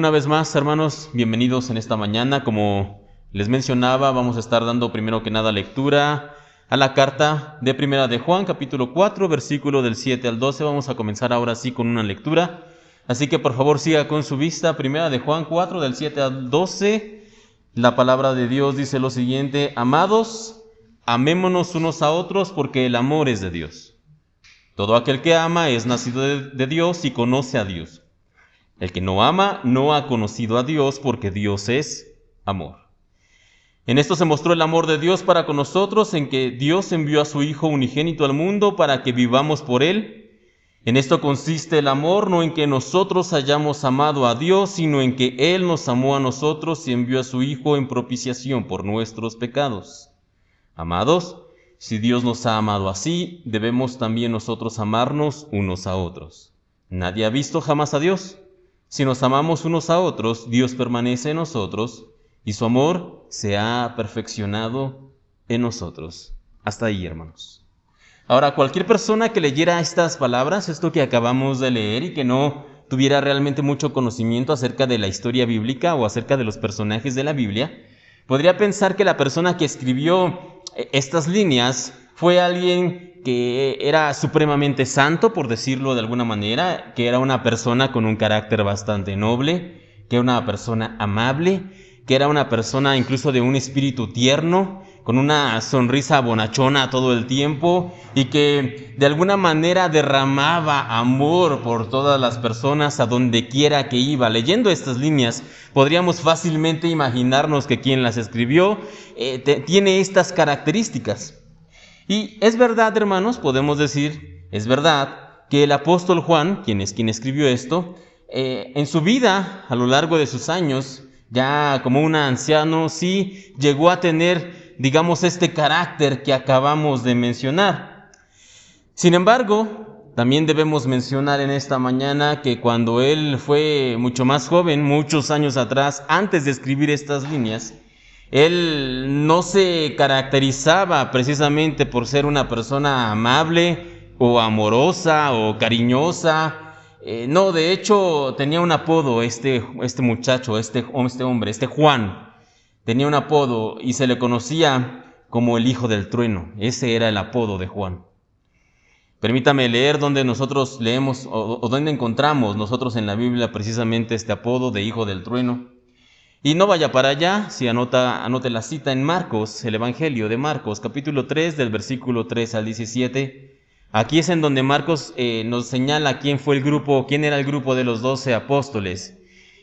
una vez más, hermanos, bienvenidos en esta mañana. Como les mencionaba, vamos a estar dando primero que nada lectura a la carta de Primera de Juan, capítulo 4, versículo del 7 al 12. Vamos a comenzar ahora sí con una lectura. Así que por favor siga con su vista. Primera de Juan 4, del 7 al 12. La palabra de Dios dice lo siguiente: Amados, amémonos unos a otros porque el amor es de Dios. Todo aquel que ama es nacido de Dios y conoce a Dios. El que no ama no ha conocido a Dios, porque Dios es amor. En esto se mostró el amor de Dios para con nosotros, en que Dios envió a su Hijo unigénito al mundo para que vivamos por Él. En esto consiste el amor, no en que nosotros hayamos amado a Dios, sino en que Él nos amó a nosotros y envió a su Hijo en propiciación por nuestros pecados. Amados, si Dios nos ha amado así, debemos también nosotros amarnos unos a otros. Nadie ha visto jamás a Dios. Si nos amamos unos a otros, Dios permanece en nosotros y su amor se ha perfeccionado en nosotros. Hasta ahí, hermanos. Ahora, cualquier persona que leyera estas palabras, esto que acabamos de leer, y que no tuviera realmente mucho conocimiento acerca de la historia bíblica o acerca de los personajes de la Biblia, podría pensar que la persona que escribió estas líneas fue alguien que era supremamente santo, por decirlo de alguna manera, que era una persona con un carácter bastante noble, que era una persona amable, que era una persona incluso de un espíritu tierno, con una sonrisa bonachona todo el tiempo, y que de alguna manera derramaba amor por todas las personas a donde quiera que iba. Leyendo estas líneas podríamos fácilmente imaginarnos que quien las escribió tiene estas características. Y es verdad, hermanos, podemos decir, es verdad que el apóstol Juan, quien escribió esto, en su vida, a lo largo de sus años, ya como un anciano, sí llegó a tener, digamos, este carácter que acabamos de mencionar. Sin embargo, también debemos mencionar en esta mañana que cuando él fue mucho más joven, muchos años atrás, antes de escribir estas líneas, él no se caracterizaba precisamente por ser una persona amable o amorosa o cariñosa. No, de hecho tenía un apodo este muchacho, este hombre, Juan. Tenía un apodo y se le conocía como el Hijo del Trueno. Ese era el apodo de Juan. Permítame leer donde nosotros leemos o donde encontramos nosotros en la Biblia precisamente este apodo de Hijo del Trueno. Y no vaya para allá, si anote la cita en Marcos, el Evangelio de Marcos, capítulo 3, del versículo 3 al 17. Aquí es en donde Marcos nos señala quién era el grupo de los 12 apóstoles.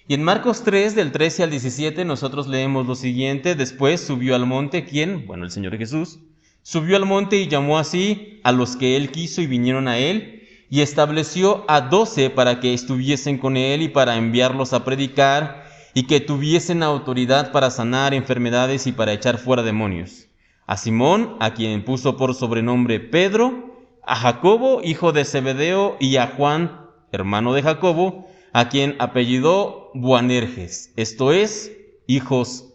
Y en Marcos 3, del 13 al 17, nosotros leemos lo siguiente: Después subió al monte, ¿quién? Bueno, el Señor Jesús. Subió al monte y llamó así a los que él quiso y vinieron a él, y estableció a 12 para que estuviesen con él y para enviarlos a predicar, y que tuviesen autoridad para sanar enfermedades y para echar fuera demonios. A Simón, a quien puso por sobrenombre Pedro, a Jacobo, hijo de Zebedeo, y a Juan, hermano de Jacobo, a quien apellidó Boanerges, esto es, hijos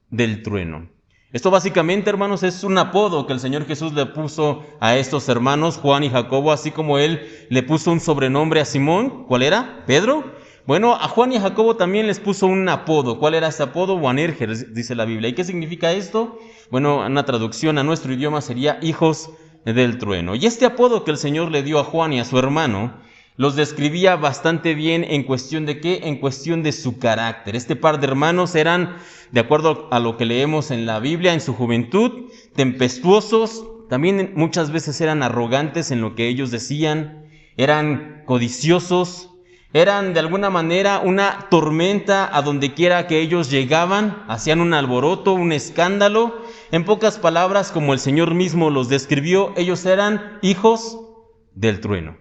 del trueno. Esto básicamente, hermanos, es un apodo que el Señor Jesús le puso a estos hermanos, Juan y Jacobo, así como él le puso un sobrenombre a Simón. ¿Cuál era? ¿Pedro? Bueno, a Juan y a Jacobo también les puso un apodo. ¿Cuál era ese apodo? Boanerges, dice la Biblia. ¿Y qué significa esto? Bueno, una traducción a nuestro idioma sería hijos del trueno. Y este apodo que el Señor le dio a Juan y a su hermano los describía bastante bien. ¿En cuestión de qué? En cuestión de su carácter. Este par de hermanos eran, de acuerdo a lo que leemos en la Biblia, en su juventud, tempestuosos. También muchas veces eran arrogantes en lo que ellos decían. Eran codiciosos. Eran de alguna manera una tormenta a donde quiera que ellos llegaban. Hacían un alboroto, un escándalo. En pocas palabras, como el Señor mismo los describió, ellos eran hijos del trueno.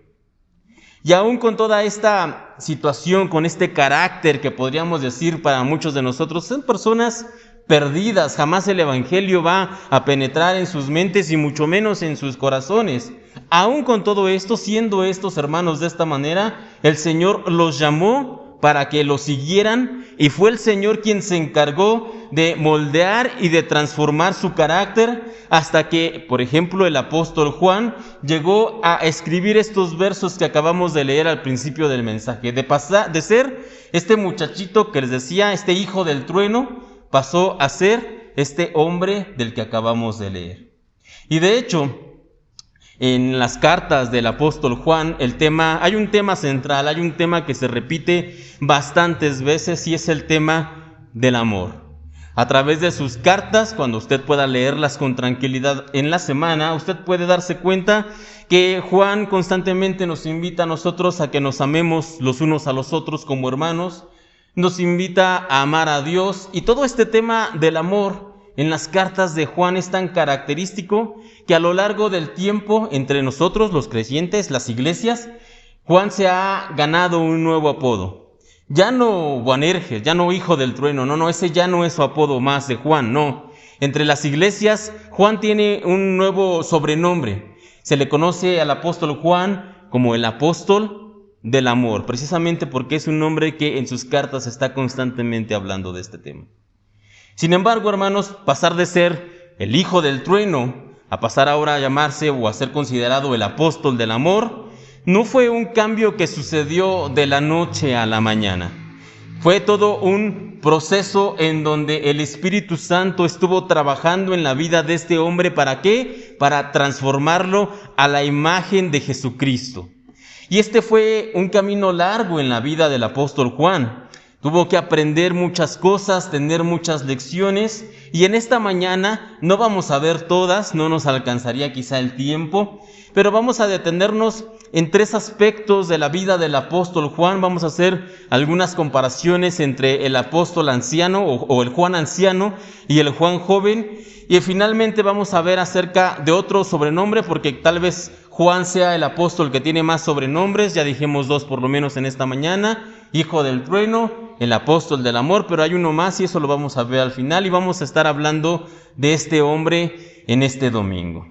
Y aún con toda esta situación, con este carácter que podríamos decir para muchos de nosotros, son personas perdidas. Jamás el Evangelio va a penetrar en sus mentes y mucho menos en sus corazones. Aún con todo esto, siendo estos hermanos de esta manera, el Señor los llamó para que lo siguieran, y fue el Señor quien se encargó de moldear y de transformar su carácter hasta que, por ejemplo, el apóstol Juan llegó a escribir estos versos que acabamos de leer al principio del mensaje. De ser este muchachito que les decía, este hijo del trueno, pasó a ser este hombre del que acabamos de leer. Y de hecho, en las cartas del apóstol Juan, hay un tema central, hay un tema que se repite bastantes veces y es el tema del amor. A través de sus cartas, cuando usted pueda leerlas con tranquilidad en la semana, usted puede darse cuenta que Juan constantemente nos invita a nosotros a que nos amemos los unos a los otros como hermanos, nos invita a amar a Dios, y todo este tema del amor en las cartas de Juan es tan característico que a lo largo del tiempo, entre nosotros, los creyentes, las iglesias, Juan se ha ganado un nuevo apodo. Ya no Boanerges, ya no hijo del trueno, no, ese ya no es su apodo más de Juan, no. Entre las iglesias, Juan tiene un nuevo sobrenombre. Se le conoce al apóstol Juan como el apóstol del amor, precisamente porque es un hombre que en sus cartas está constantemente hablando de este tema. Sin embargo, hermanos, pasar de ser el hijo del trueno a pasar ahora a llamarse o a ser considerado el apóstol del amor, no fue un cambio que sucedió de la noche a la mañana. Fue todo un proceso en donde el Espíritu Santo estuvo trabajando en la vida de este hombre. ¿Para qué? Para transformarlo a la imagen de Jesucristo. Y este fue un camino largo en la vida del apóstol Juan. Tuvo que aprender muchas cosas, tener muchas lecciones, y en esta mañana no vamos a ver todas, no nos alcanzaría quizá el tiempo, pero vamos a detenernos en 3 aspectos de la vida del apóstol Juan. Vamos a hacer algunas comparaciones entre el apóstol anciano o el Juan anciano y el Juan joven, y finalmente vamos a ver acerca de otro sobrenombre, porque tal vez Juan sea el apóstol que tiene más sobrenombres. Ya dijimos 2 por lo menos en esta mañana: hijo del trueno, el apóstol del amor, pero hay uno más y eso lo vamos a ver al final, y vamos a estar hablando de este hombre en este domingo.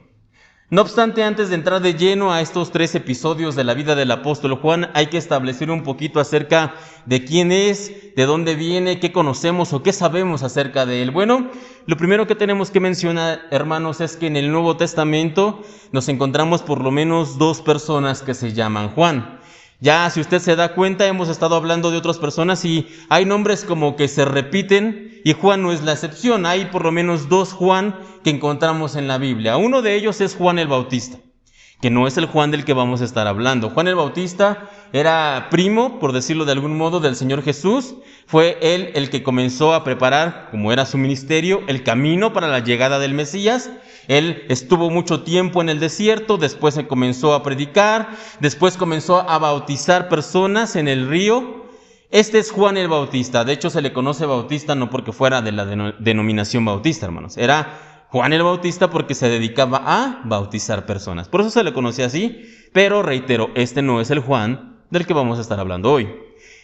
No obstante, antes de entrar de lleno a estos 3 episodios de la vida del apóstol Juan, hay que establecer un poquito acerca de quién es, de dónde viene, qué conocemos o qué sabemos acerca de él. Bueno, lo primero que tenemos que mencionar, hermanos, es que en el Nuevo Testamento nos encontramos por lo menos 2 personas que se llaman Juan. Ya, si usted se da cuenta, hemos estado hablando de otras personas y hay nombres como que se repiten, y Juan no es la excepción. Hay por lo menos 2 Juan que encontramos en la Biblia. Uno de ellos es Juan el Bautista, que no es el Juan del que vamos a estar hablando. Juan el Bautista era primo, por decirlo de algún modo, del Señor Jesús. Fue él el que comenzó a preparar, como era su ministerio, el camino para la llegada del Mesías. Él estuvo mucho tiempo en el desierto, después se comenzó a predicar, después comenzó a bautizar personas en el río. Este es Juan el Bautista. De hecho, se le conoce Bautista no porque fuera de la denominación bautista, hermanos. Era Juan el Bautista porque se dedicaba a bautizar personas. Por eso se le conoce así, pero reitero, este no es el Juan del que vamos a estar hablando hoy.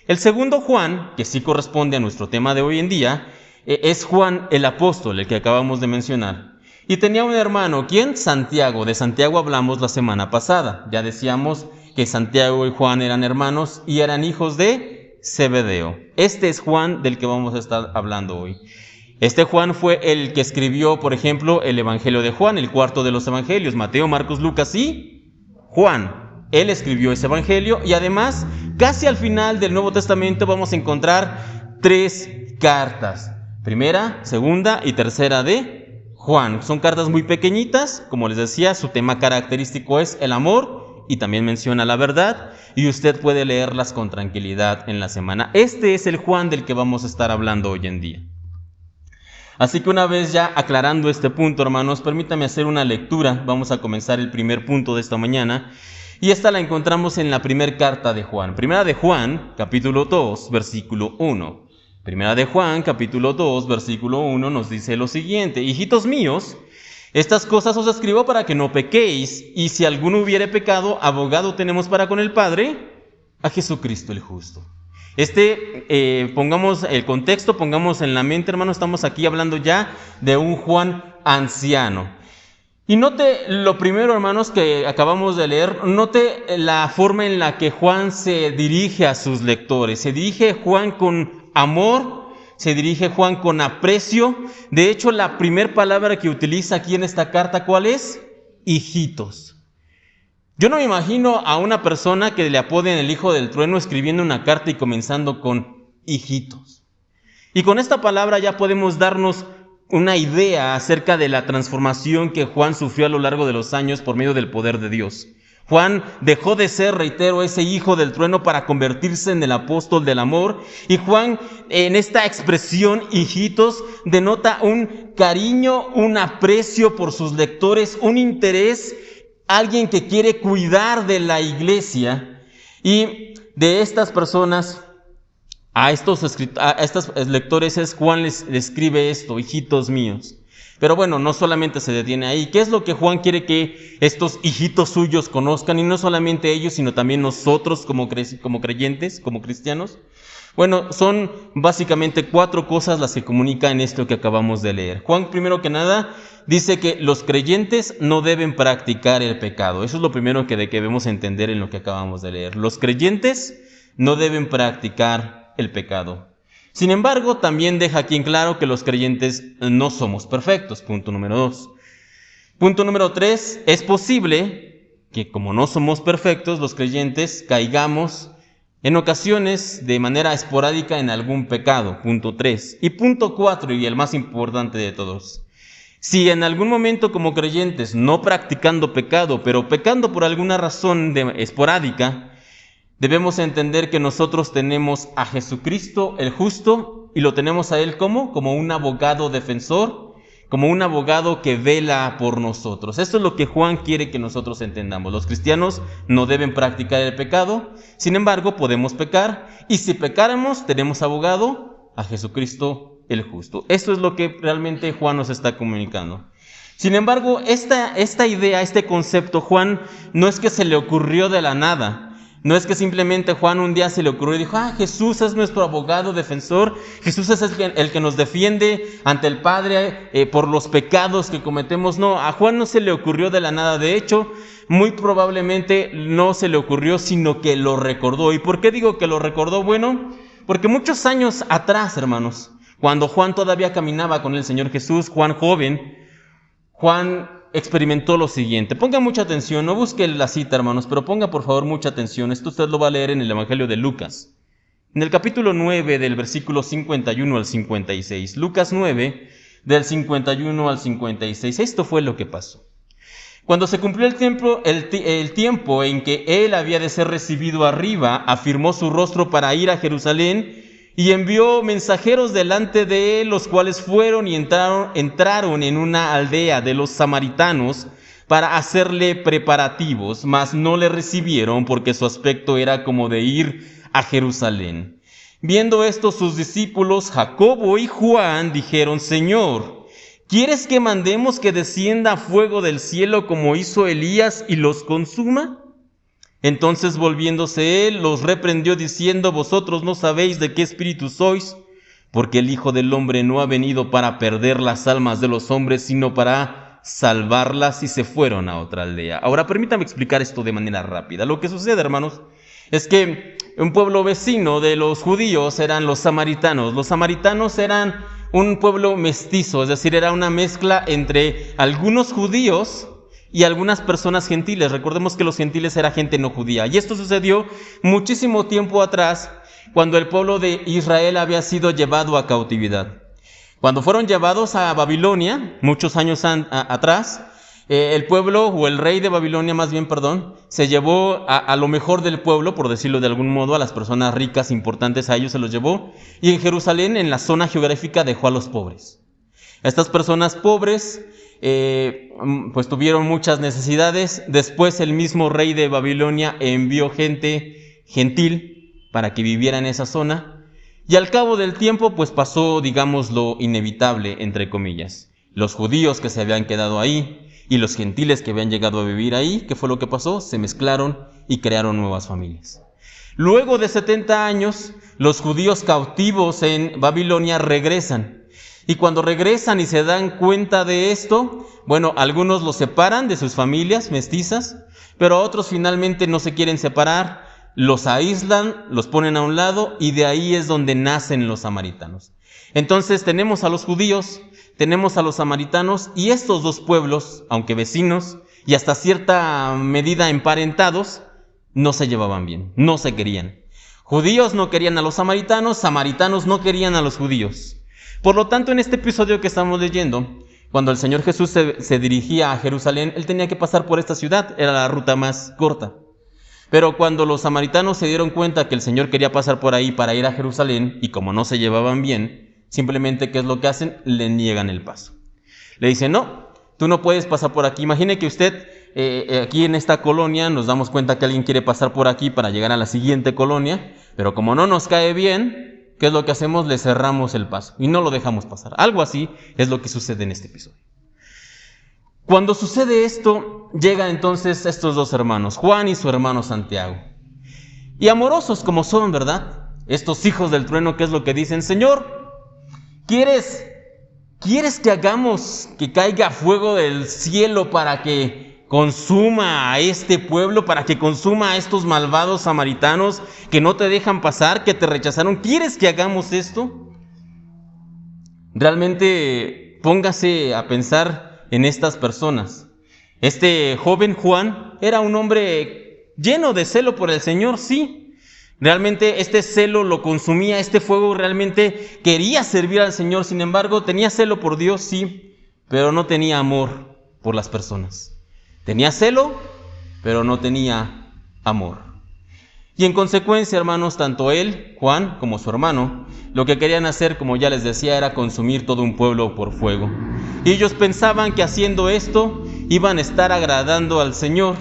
El segundo Juan, que sí corresponde a nuestro tema de hoy en día, es Juan el apóstol, el que acabamos de mencionar. Y tenía un hermano, ¿quién? Santiago. De Santiago hablamos la semana pasada. Ya decíamos que Santiago y Juan eran hermanos y eran hijos de Zebedeo. Este es Juan del que vamos a estar hablando hoy. Este Juan fue el que escribió, por ejemplo, el Evangelio de Juan, el cuarto de los Evangelios: Mateo, Marcos, Lucas y Juan. Él escribió ese Evangelio, y además, casi al final del Nuevo Testamento vamos a encontrar 3 cartas. Primera, segunda y tercera de Juan. Son cartas muy pequeñitas. Como les decía, su tema característico es el amor y también menciona la verdad, y usted puede leerlas con tranquilidad en la semana. Este es el Juan del que vamos a estar hablando hoy en día. Así que una vez ya aclarando este punto, hermanos, permítame hacer una lectura. Vamos a comenzar el primer punto de esta mañana, y esta la encontramos en la primera carta de Juan. Primera de Juan, capítulo 2, versículo 1. Primera de Juan, capítulo 2, versículo 1 nos dice lo siguiente: hijitos míos, estas cosas os escribo para que no pequéis, y si alguno hubiere pecado, abogado tenemos para con el Padre, a Jesucristo el justo. Pongamos el contexto, pongamos en la mente, hermano, estamos aquí hablando ya de un Juan anciano. Y note lo primero, hermanos, que acabamos de leer. Note la forma en la que Juan se dirige a sus lectores. Se dirige Juan con amor, se dirige Juan con aprecio. De hecho, la primera palabra que utiliza aquí en esta carta, ¿cuál es? Hijitos. Yo no me imagino a una persona que le apoden el hijo del trueno escribiendo una carta y comenzando con hijitos. Y con esta palabra ya podemos darnos una idea acerca de la transformación que Juan sufrió a lo largo de los años por medio del poder de Dios. Juan dejó de ser, reitero, ese hijo del trueno para convertirse en el apóstol del amor. Y Juan, en esta expresión, hijitos, denota un cariño, un aprecio por sus lectores, un interés, alguien que quiere cuidar de la iglesia. Y de estas personas, a estos lectores es Juan les escribe esto: hijitos míos. Pero bueno, no solamente se detiene ahí. ¿Qué es lo que Juan quiere que estos hijitos suyos conozcan? Y no solamente ellos, sino también nosotros como creyentes, como cristianos. Bueno, son básicamente 4 cosas las que comunica en esto que acabamos de leer. Juan, primero que nada, dice que los creyentes no deben practicar el pecado. Eso es lo primero que debemos entender en lo que acabamos de leer. Los creyentes no deben practicar el pecado. Sin embargo, también deja aquí en claro que los creyentes no somos perfectos. Punto número 2. Punto número 3. Es posible que, como no somos perfectos, los creyentes caigamos en ocasiones de manera esporádica en algún pecado. Punto 3. Y punto 4, y el más importante de todos: si en algún momento como creyentes, no practicando pecado, pero pecando por alguna razón esporádica, debemos entender que nosotros tenemos a Jesucristo el justo, y lo tenemos a Él como un abogado defensor, como un abogado que vela por nosotros. Esto es lo que Juan quiere que nosotros entendamos. Los cristianos no deben practicar el pecado, sin embargo podemos pecar, y si pecáramos tenemos abogado a Jesucristo el justo. Esto es lo que realmente Juan nos está comunicando. Sin embargo, esta idea, este concepto, Juan no es que se le ocurrió de la nada. No es que simplemente Juan un día se le ocurrió y dijo: Jesús es nuestro abogado defensor, Jesús es el que nos defiende ante el Padre por los pecados que cometemos. No, a Juan no se le ocurrió de la nada. De hecho, muy probablemente no se le ocurrió, sino que lo recordó. ¿Y por qué digo que lo recordó? Bueno, porque muchos años atrás, hermanos, cuando Juan todavía caminaba con el Señor Jesús, Juan joven, Juan experimentó lo siguiente. Ponga mucha atención, no busque la cita, hermanos, pero ponga por favor mucha atención. Esto usted lo va a leer en el Evangelio de Lucas, en el capítulo 9, del versículo 51 al 56. Lucas 9, del 51 al 56. Esto fue lo que pasó. Cuando se cumplió el tiempo en que él había de ser recibido arriba, afirmó su rostro para ir a Jerusalén, y envió mensajeros delante de él, los cuales fueron y entraron en una aldea de los samaritanos para hacerle preparativos, mas no le recibieron, porque su aspecto era como de ir a Jerusalén. Viendo esto, sus discípulos Jacobo y Juan dijeron: Señor, ¿quieres que mandemos que descienda fuego del cielo como hizo Elías y los consuma? Entonces, volviéndose él, los reprendió diciendo: Vosotros no sabéis de qué espíritu sois, porque el Hijo del Hombre no ha venido para perder las almas de los hombres, sino para salvarlas. Y se fueron a otra aldea. Ahora, permítame explicar esto de manera rápida. Lo que sucede, hermanos, es que un pueblo vecino de los judíos eran los samaritanos. Los samaritanos eran un pueblo mestizo, es decir, era una mezcla entre algunos judíos y algunas personas gentiles. Recordemos que los gentiles era gente no judía. Y esto sucedió muchísimo tiempo atrás, cuando el pueblo de Israel había sido llevado a cautividad. Cuando fueron llevados a Babilonia, muchos años atrás, el pueblo, o el rey de Babilonia más bien, se llevó a lo mejor del pueblo, por decirlo de algún modo, a las personas ricas, importantes, a ellos se los llevó. Y en Jerusalén, en la zona geográfica, dejó a los pobres. Estas personas pobres pues tuvieron muchas necesidades. Después el mismo rey de Babilonia envió gente gentil para que viviera en esa zona, y al cabo del tiempo pues pasó, digamos, lo inevitable, entre comillas. Los judíos que se habían quedado ahí y los gentiles que habían llegado a vivir ahí, ¿qué fue lo que pasó? Se mezclaron y crearon nuevas familias. Luego de 70 años, los judíos cautivos en Babilonia regresan. Y cuando regresan y se dan cuenta de esto, bueno, algunos los separan de sus familias mestizas, pero otros finalmente no se quieren separar, los aíslan, los ponen a un lado y de ahí es donde nacen los samaritanos. Entonces tenemos a los judíos, tenemos a los samaritanos y estos dos pueblos, aunque vecinos y hasta cierta medida emparentados, no se llevaban bien, no se querían. Judíos no querían a los samaritanos, samaritanos no querían a los judíos. Por lo tanto, en este episodio que estamos leyendo, cuando el Señor Jesús se dirigía a Jerusalén, Él tenía que pasar por esta ciudad, era la ruta más corta. Pero cuando los samaritanos se dieron cuenta que el Señor quería pasar por ahí para ir a Jerusalén, y como no se llevaban bien, simplemente, ¿qué es lo que hacen? Le niegan el paso. Le dicen, no, tú no puedes pasar por aquí. Imagine que usted, aquí en esta colonia, nos damos cuenta que alguien quiere pasar por aquí para llegar a la siguiente colonia, pero como no nos cae bien, ¿qué es lo que hacemos? Le cerramos el paso y no lo dejamos pasar. Algo así es lo que sucede en este episodio. Cuando sucede esto, llegan entonces estos dos hermanos, Juan y su hermano Santiago. Y amorosos como son, ¿verdad? Estos hijos del trueno, ¿qué es lo que dicen? Señor, ¿quieres que hagamos que caiga fuego del cielo para que consuma a este pueblo, para que consuma a estos malvados samaritanos que no te dejan pasar, que te rechazaron? ¿Quieres que hagamos esto? Realmente póngase a pensar en estas personas. Este joven Juan era un hombre lleno de celo por el Señor, sí. Realmente este celo lo consumía, este fuego realmente quería servir al Señor. Sin embargo, tenía celo por Dios, sí, pero no tenía amor por las personas. Tenía celo, pero no tenía amor. Y en consecuencia, hermanos, tanto él, Juan, como su hermano, lo que querían hacer, como ya les decía, era consumir todo un pueblo por fuego. Y ellos pensaban que haciendo esto iban a estar agradando al Señor.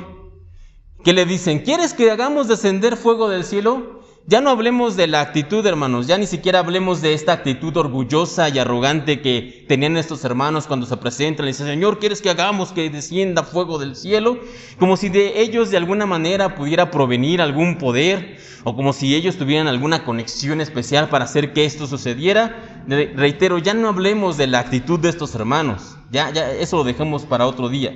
¿Qué le dicen? ¿Quieres que hagamos descender fuego del cielo? Ya no hablemos de la actitud, hermanos, ya ni siquiera hablemos de esta actitud orgullosa y arrogante que tenían estos hermanos cuando se presentan. Le dicen, Señor, ¿quieres que hagamos que descienda fuego del cielo? Como si de ellos de alguna manera pudiera provenir algún poder, o como si ellos tuvieran alguna conexión especial para hacer que esto sucediera. Reitero, ya no hablemos de la actitud de estos hermanos, ya eso lo dejemos para otro día.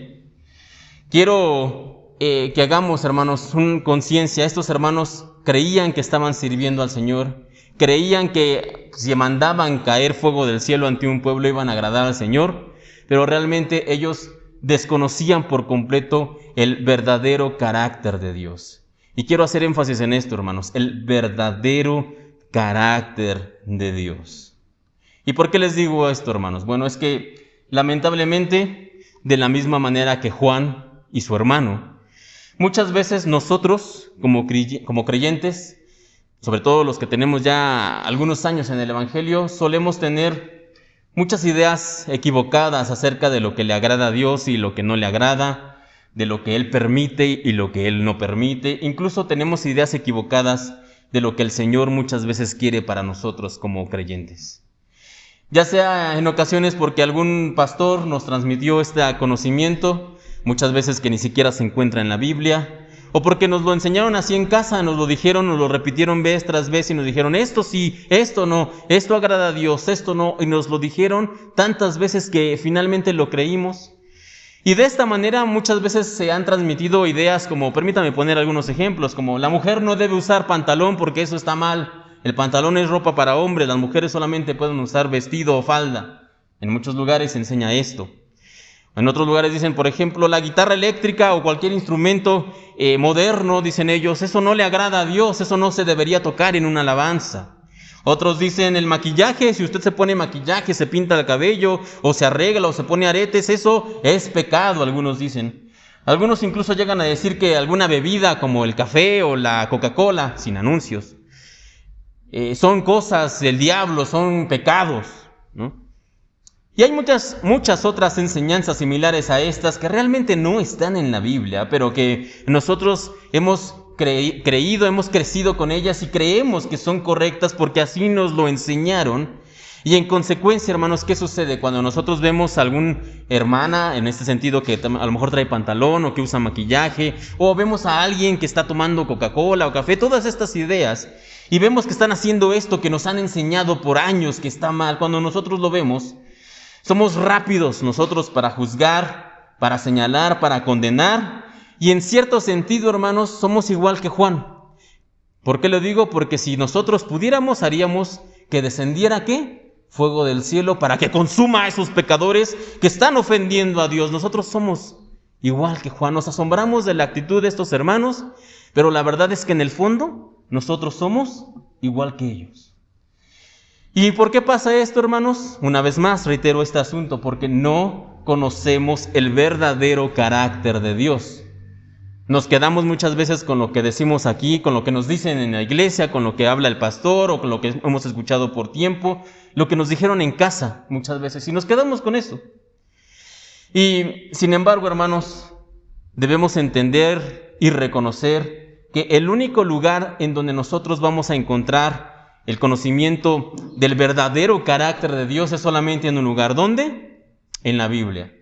Quiero que hagamos, hermanos, conciencia. Estos hermanos creían que estaban sirviendo al Señor, creían que si mandaban caer fuego del cielo ante un pueblo iban a agradar al Señor, pero realmente ellos desconocían por completo el verdadero carácter de Dios. Y quiero hacer énfasis en esto, hermanos, el verdadero carácter de Dios. ¿Y por qué les digo esto, hermanos? Bueno, es que lamentablemente, de la misma manera que Juan y su hermano, muchas veces nosotros, como creyentes, sobre todo los que tenemos ya algunos años en el Evangelio, solemos tener muchas ideas equivocadas acerca de lo que le agrada a Dios y lo que no le agrada, de lo que Él permite y lo que Él no permite. Incluso tenemos ideas equivocadas de lo que el Señor muchas veces quiere para nosotros como creyentes. Ya sea en ocasiones porque algún pastor nos transmitió este conocimiento, muchas veces que ni siquiera se encuentra en la Biblia, o porque nos lo enseñaron así en casa, nos lo dijeron, nos lo repitieron vez tras vez y nos dijeron esto sí, esto no, esto agrada a Dios, esto no, y nos lo dijeron tantas veces que finalmente lo creímos. Y de esta manera muchas veces se han transmitido ideas como, permítame poner algunos ejemplos, como la mujer no debe usar pantalón porque eso está mal, el pantalón es ropa para hombres, las mujeres solamente pueden usar vestido o falda. En muchos lugares se enseña esto. En otros lugares dicen, por ejemplo, la guitarra eléctrica o cualquier instrumento moderno, dicen ellos, eso no le agrada a Dios, eso no se debería tocar en una alabanza. Otros dicen, el maquillaje, si usted se pone maquillaje, se pinta el cabello, o se arregla, o se pone aretes, eso es pecado, algunos dicen. Algunos incluso llegan a decir que alguna bebida como el café o la Coca-Cola, sin anuncios, son cosas del diablo, son pecados, ¿no? Y hay muchas otras enseñanzas similares a estas que realmente no están en la Biblia, pero que nosotros hemos creído, hemos crecido con ellas y creemos que son correctas porque así nos lo enseñaron. Y en consecuencia, hermanos, ¿qué sucede? Cuando nosotros vemos a alguna hermana, en este sentido, que a lo mejor trae pantalón o que usa maquillaje, o vemos a alguien que está tomando Coca-Cola o café, todas estas ideas, y vemos que están haciendo esto que nos han enseñado por años que está mal, cuando nosotros lo vemos, somos rápidos nosotros para juzgar, para señalar, para condenar, y en cierto sentido, hermanos, somos igual que Juan. ¿Por qué lo digo? Porque si nosotros pudiéramos, haríamos que descendiera, ¿qué? Fuego del cielo para que consuma a esos pecadores que están ofendiendo a Dios. Nosotros somos igual que Juan. Nos asombramos de la actitud de estos hermanos, pero la verdad es que en el fondo nosotros somos igual que ellos. ¿Y por qué pasa esto, hermanos? Una vez más reitero este asunto, porque no conocemos el verdadero carácter de Dios. Nos quedamos muchas veces con lo que decimos aquí, con lo que nos dicen en la iglesia, con lo que habla el pastor o con lo que hemos escuchado por tiempo, lo que nos dijeron en casa muchas veces, y nos quedamos con eso. Y sin embargo, hermanos, debemos entender y reconocer que el único lugar en donde nosotros vamos a encontrar el conocimiento del verdadero carácter de Dios es solamente en un lugar. ¿Dónde? En la Biblia.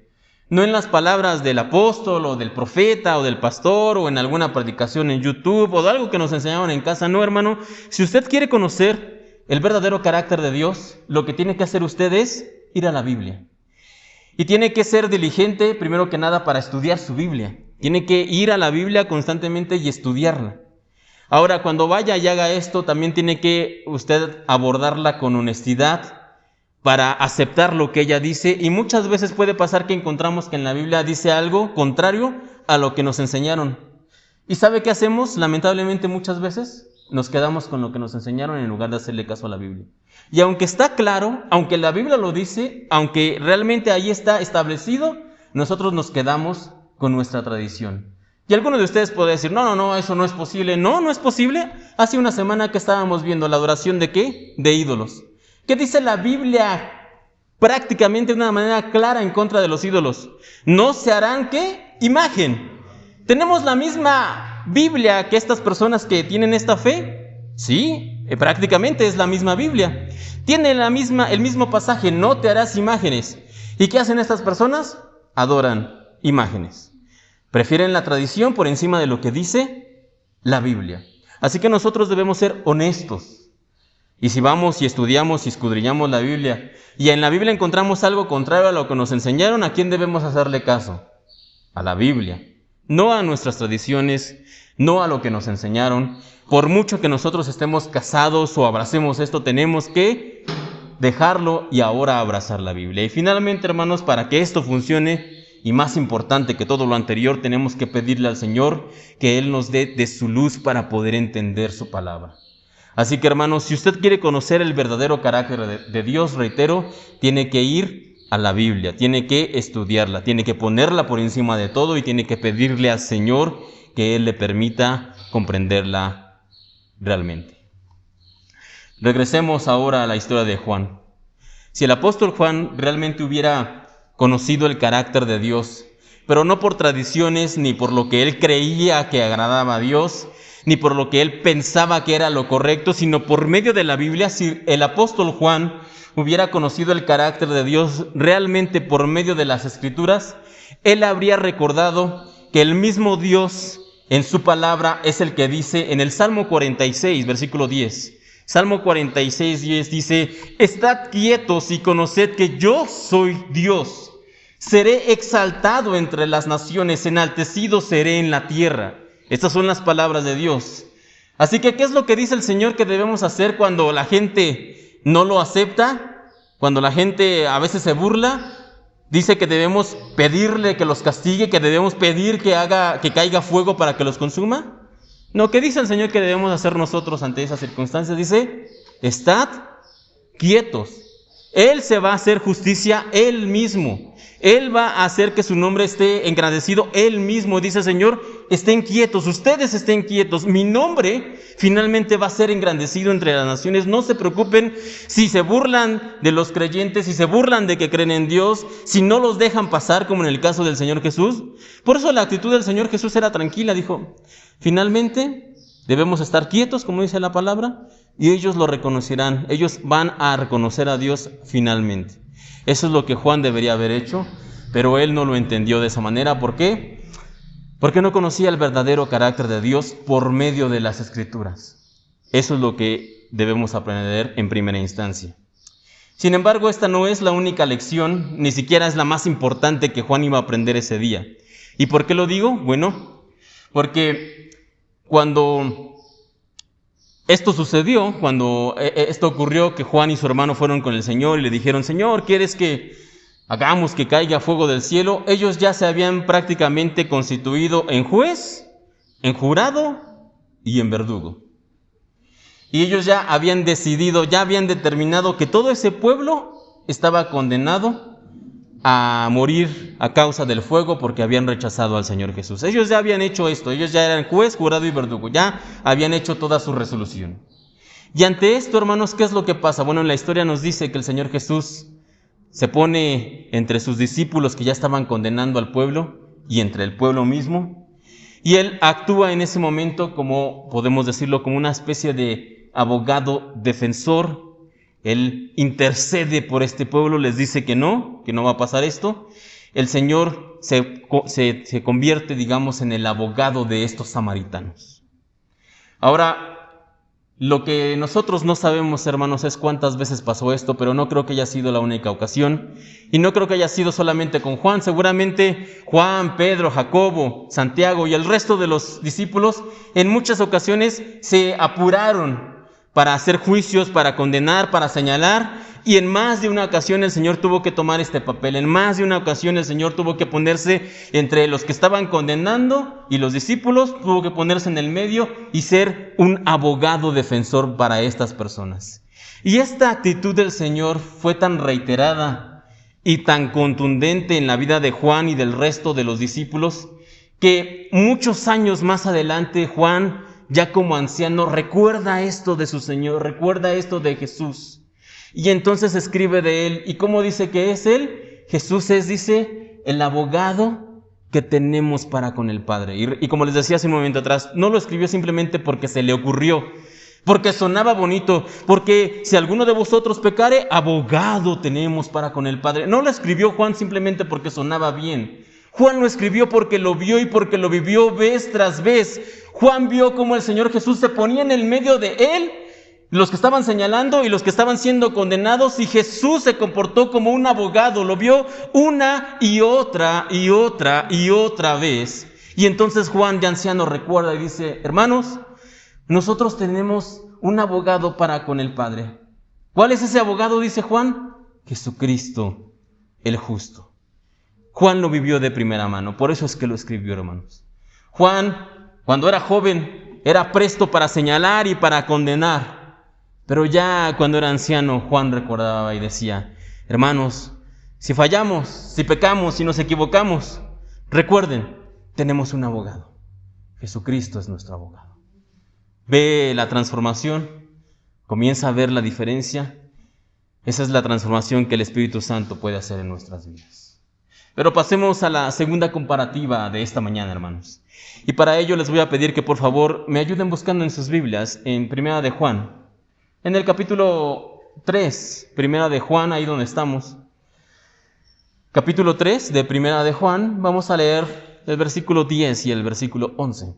No en las palabras del apóstol o del profeta o del pastor o en alguna predicación en YouTube o de algo que nos enseñaban en casa. No, hermano. Si usted quiere conocer el verdadero carácter de Dios, lo que tiene que hacer usted es ir a la Biblia. Y tiene que ser diligente, primero que nada, para estudiar su Biblia. Tiene que ir a la Biblia constantemente y estudiarla. Ahora, cuando vaya y haga esto, también tiene que usted abordarla con honestidad, para aceptar lo que ella dice, y muchas veces puede pasar que encontramos que en la Biblia dice algo contrario a lo que nos enseñaron. ¿Y sabe qué hacemos? Lamentablemente muchas veces nos quedamos con lo que nos enseñaron en lugar de hacerle caso a la Biblia. Y aunque está claro, aunque la Biblia lo dice, aunque realmente ahí está establecido, nosotros nos quedamos con nuestra tradición. Y alguno de ustedes puede decir, no, eso no es posible. No es posible. Hace una semana que estábamos viendo la adoración ¿de qué? De ídolos. ¿Qué dice la Biblia? Prácticamente de una manera clara en contra de los ídolos. No se harán, ¿qué? Imagen. ¿Tenemos la misma Biblia que estas personas que tienen esta fe? Sí, prácticamente es la misma Biblia. Tiene el mismo pasaje, no te harás imágenes. ¿Y qué hacen estas personas? Adoran imágenes. Prefieren la tradición por encima de lo que dice la Biblia. Así que nosotros debemos ser honestos. Y si vamos y estudiamos y escudriñamos la Biblia, y en la Biblia encontramos algo contrario a lo que nos enseñaron, ¿a quién debemos hacerle caso? A la Biblia. No a nuestras tradiciones, no a lo que nos enseñaron. Por mucho que nosotros estemos casados o abracemos esto, tenemos que dejarlo y ahora abrazar la Biblia. Y finalmente, hermanos, para que esto funcione, y más importante que todo lo anterior, tenemos que pedirle al Señor que Él nos dé de su luz para poder entender su palabra. Así que, hermanos, si usted quiere conocer el verdadero carácter de Dios, reitero, tiene que ir a la Biblia, tiene que estudiarla, tiene que ponerla por encima de todo y tiene que pedirle al Señor que Él le permita comprenderla realmente. Regresemos ahora a la historia de Juan. Si el apóstol Juan realmente hubiera conocido el carácter de Dios, pero no por tradiciones ni por lo que él creía que agradaba a Dios, ni por lo que él pensaba que era lo correcto, sino por medio de la Biblia, si el apóstol Juan hubiera conocido el carácter de Dios realmente por medio de las Escrituras, él habría recordado que el mismo Dios en su palabra es el que dice en el Salmo 46, versículo 10. Salmo 46, 10 dice, estad quietos y conoced que yo soy Dios. Seré exaltado entre las naciones, enaltecido seré en la tierra. Estas son las palabras de Dios. Así que, ¿qué es lo que dice el Señor que debemos hacer cuando la gente no lo acepta? Cuando la gente a veces se burla. Dice que debemos pedirle que los castigue, que debemos pedir que caiga fuego para que los consuma. No, ¿qué dice el Señor que debemos hacer nosotros ante esas circunstancias? Dice, estad quietos. Él se va a hacer justicia Él mismo. Él va a hacer que su nombre esté engrandecido Él mismo. Dice el Señor, estén quietos, ustedes estén quietos. Mi nombre finalmente va a ser engrandecido entre las naciones. No se preocupen si se burlan de los creyentes, si se burlan de que creen en Dios, si no los dejan pasar como en el caso del Señor Jesús. Por eso la actitud del Señor Jesús era tranquila. Dijo, finalmente debemos estar quietos, como dice la palabra. y ellos lo reconocerán. Ellos van a reconocer a Dios finalmente. Eso es lo que Juan debería haber hecho, pero él no lo entendió de esa manera. ¿Por qué? Porque no conocía el verdadero carácter de Dios por medio de las Escrituras. Eso es lo que debemos aprender en primera instancia. Sin embargo, esta no es la única lección, ni siquiera es la más importante que Juan iba a aprender ese día. ¿Y por qué lo digo? Bueno, porque cuando esto sucedió, cuando esto ocurrió, que Juan y su hermano fueron con el Señor y le dijeron: Señor, ¿quieres que hagamos que caiga fuego del cielo? Ellos ya se habían prácticamente constituido en juez, en jurado y en verdugo. Y ellos ya habían decidido, ya habían determinado que todo ese pueblo estaba condenado a morir a causa del fuego porque habían rechazado al Señor Jesús. Ellos ya habían hecho esto, ellos ya eran juez, jurado y verdugo, ya habían hecho toda su resolución. Y ante esto, hermanos, ¿qué es lo que pasa? Bueno, en la historia nos dice que el Señor Jesús se pone entre sus discípulos que ya estaban condenando al pueblo y entre el pueblo mismo. Y Él actúa en ese momento como, podemos decirlo, como una especie de abogado defensor. Él intercede por este pueblo, les dice que no va a pasar esto. El Señor se convierte, digamos, en el abogado de estos samaritanos. Ahora, lo que nosotros no sabemos, hermanos, es cuántas veces pasó esto, pero no creo que haya sido la única ocasión. Y no creo que haya sido solamente con Juan. Seguramente Juan, Pedro, Jacobo, Santiago y el resto de los discípulos en muchas ocasiones se apuraron para hacer juicios, para condenar, para señalar, y en más de una ocasión el Señor tuvo que tomar este papel. En más de una ocasión el Señor tuvo que ponerse entre los que estaban condenando y los discípulos, tuvo que ponerse en el medio y ser un abogado defensor para estas personas. Y esta actitud del Señor fue tan reiterada y tan contundente en la vida de Juan y del resto de los discípulos, que muchos años más adelante Juan, ya como anciano, recuerda esto de su Señor, recuerda esto de Jesús. Y entonces escribe de Él. ¿Y cómo dice que es Él? Jesús es, dice, el abogado que tenemos para con el Padre. Y como les decía hace un momento atrás, no lo escribió simplemente porque se le ocurrió, porque sonaba bonito, porque si alguno de vosotros pecare, abogado tenemos para con el Padre. No lo escribió Juan simplemente porque sonaba bien. Juan lo escribió porque lo vio y porque lo vivió vez tras vez. Juan vio cómo el Señor Jesús se ponía en el medio de él, los que estaban señalando y los que estaban siendo condenados, y Jesús se comportó como un abogado. Lo vio una y otra y otra y otra vez. Y entonces Juan, de anciano, recuerda y dice: hermanos, nosotros tenemos un abogado para con el Padre. ¿Cuál es ese abogado? Dice Juan: Jesucristo, el justo. Juan lo vivió de primera mano, por eso es que lo escribió, hermanos. Juan, cuando era joven, era presto para señalar y para condenar. Pero ya cuando era anciano, Juan recordaba y decía: hermanos, si fallamos, si pecamos, si nos equivocamos, recuerden, tenemos un abogado. Jesucristo es nuestro abogado. Ve la transformación, comienza a ver la diferencia. Esa es la transformación que el Espíritu Santo puede hacer en nuestras vidas. Pero pasemos a la segunda comparativa de esta mañana, hermanos. Y para ello les voy a pedir que por favor me ayuden buscando en sus Biblias, en Primera de Juan. En el capítulo 3, Primera de Juan, ahí donde estamos. Capítulo 3 de Primera de Juan, vamos a leer el versículo 10 y el versículo 11.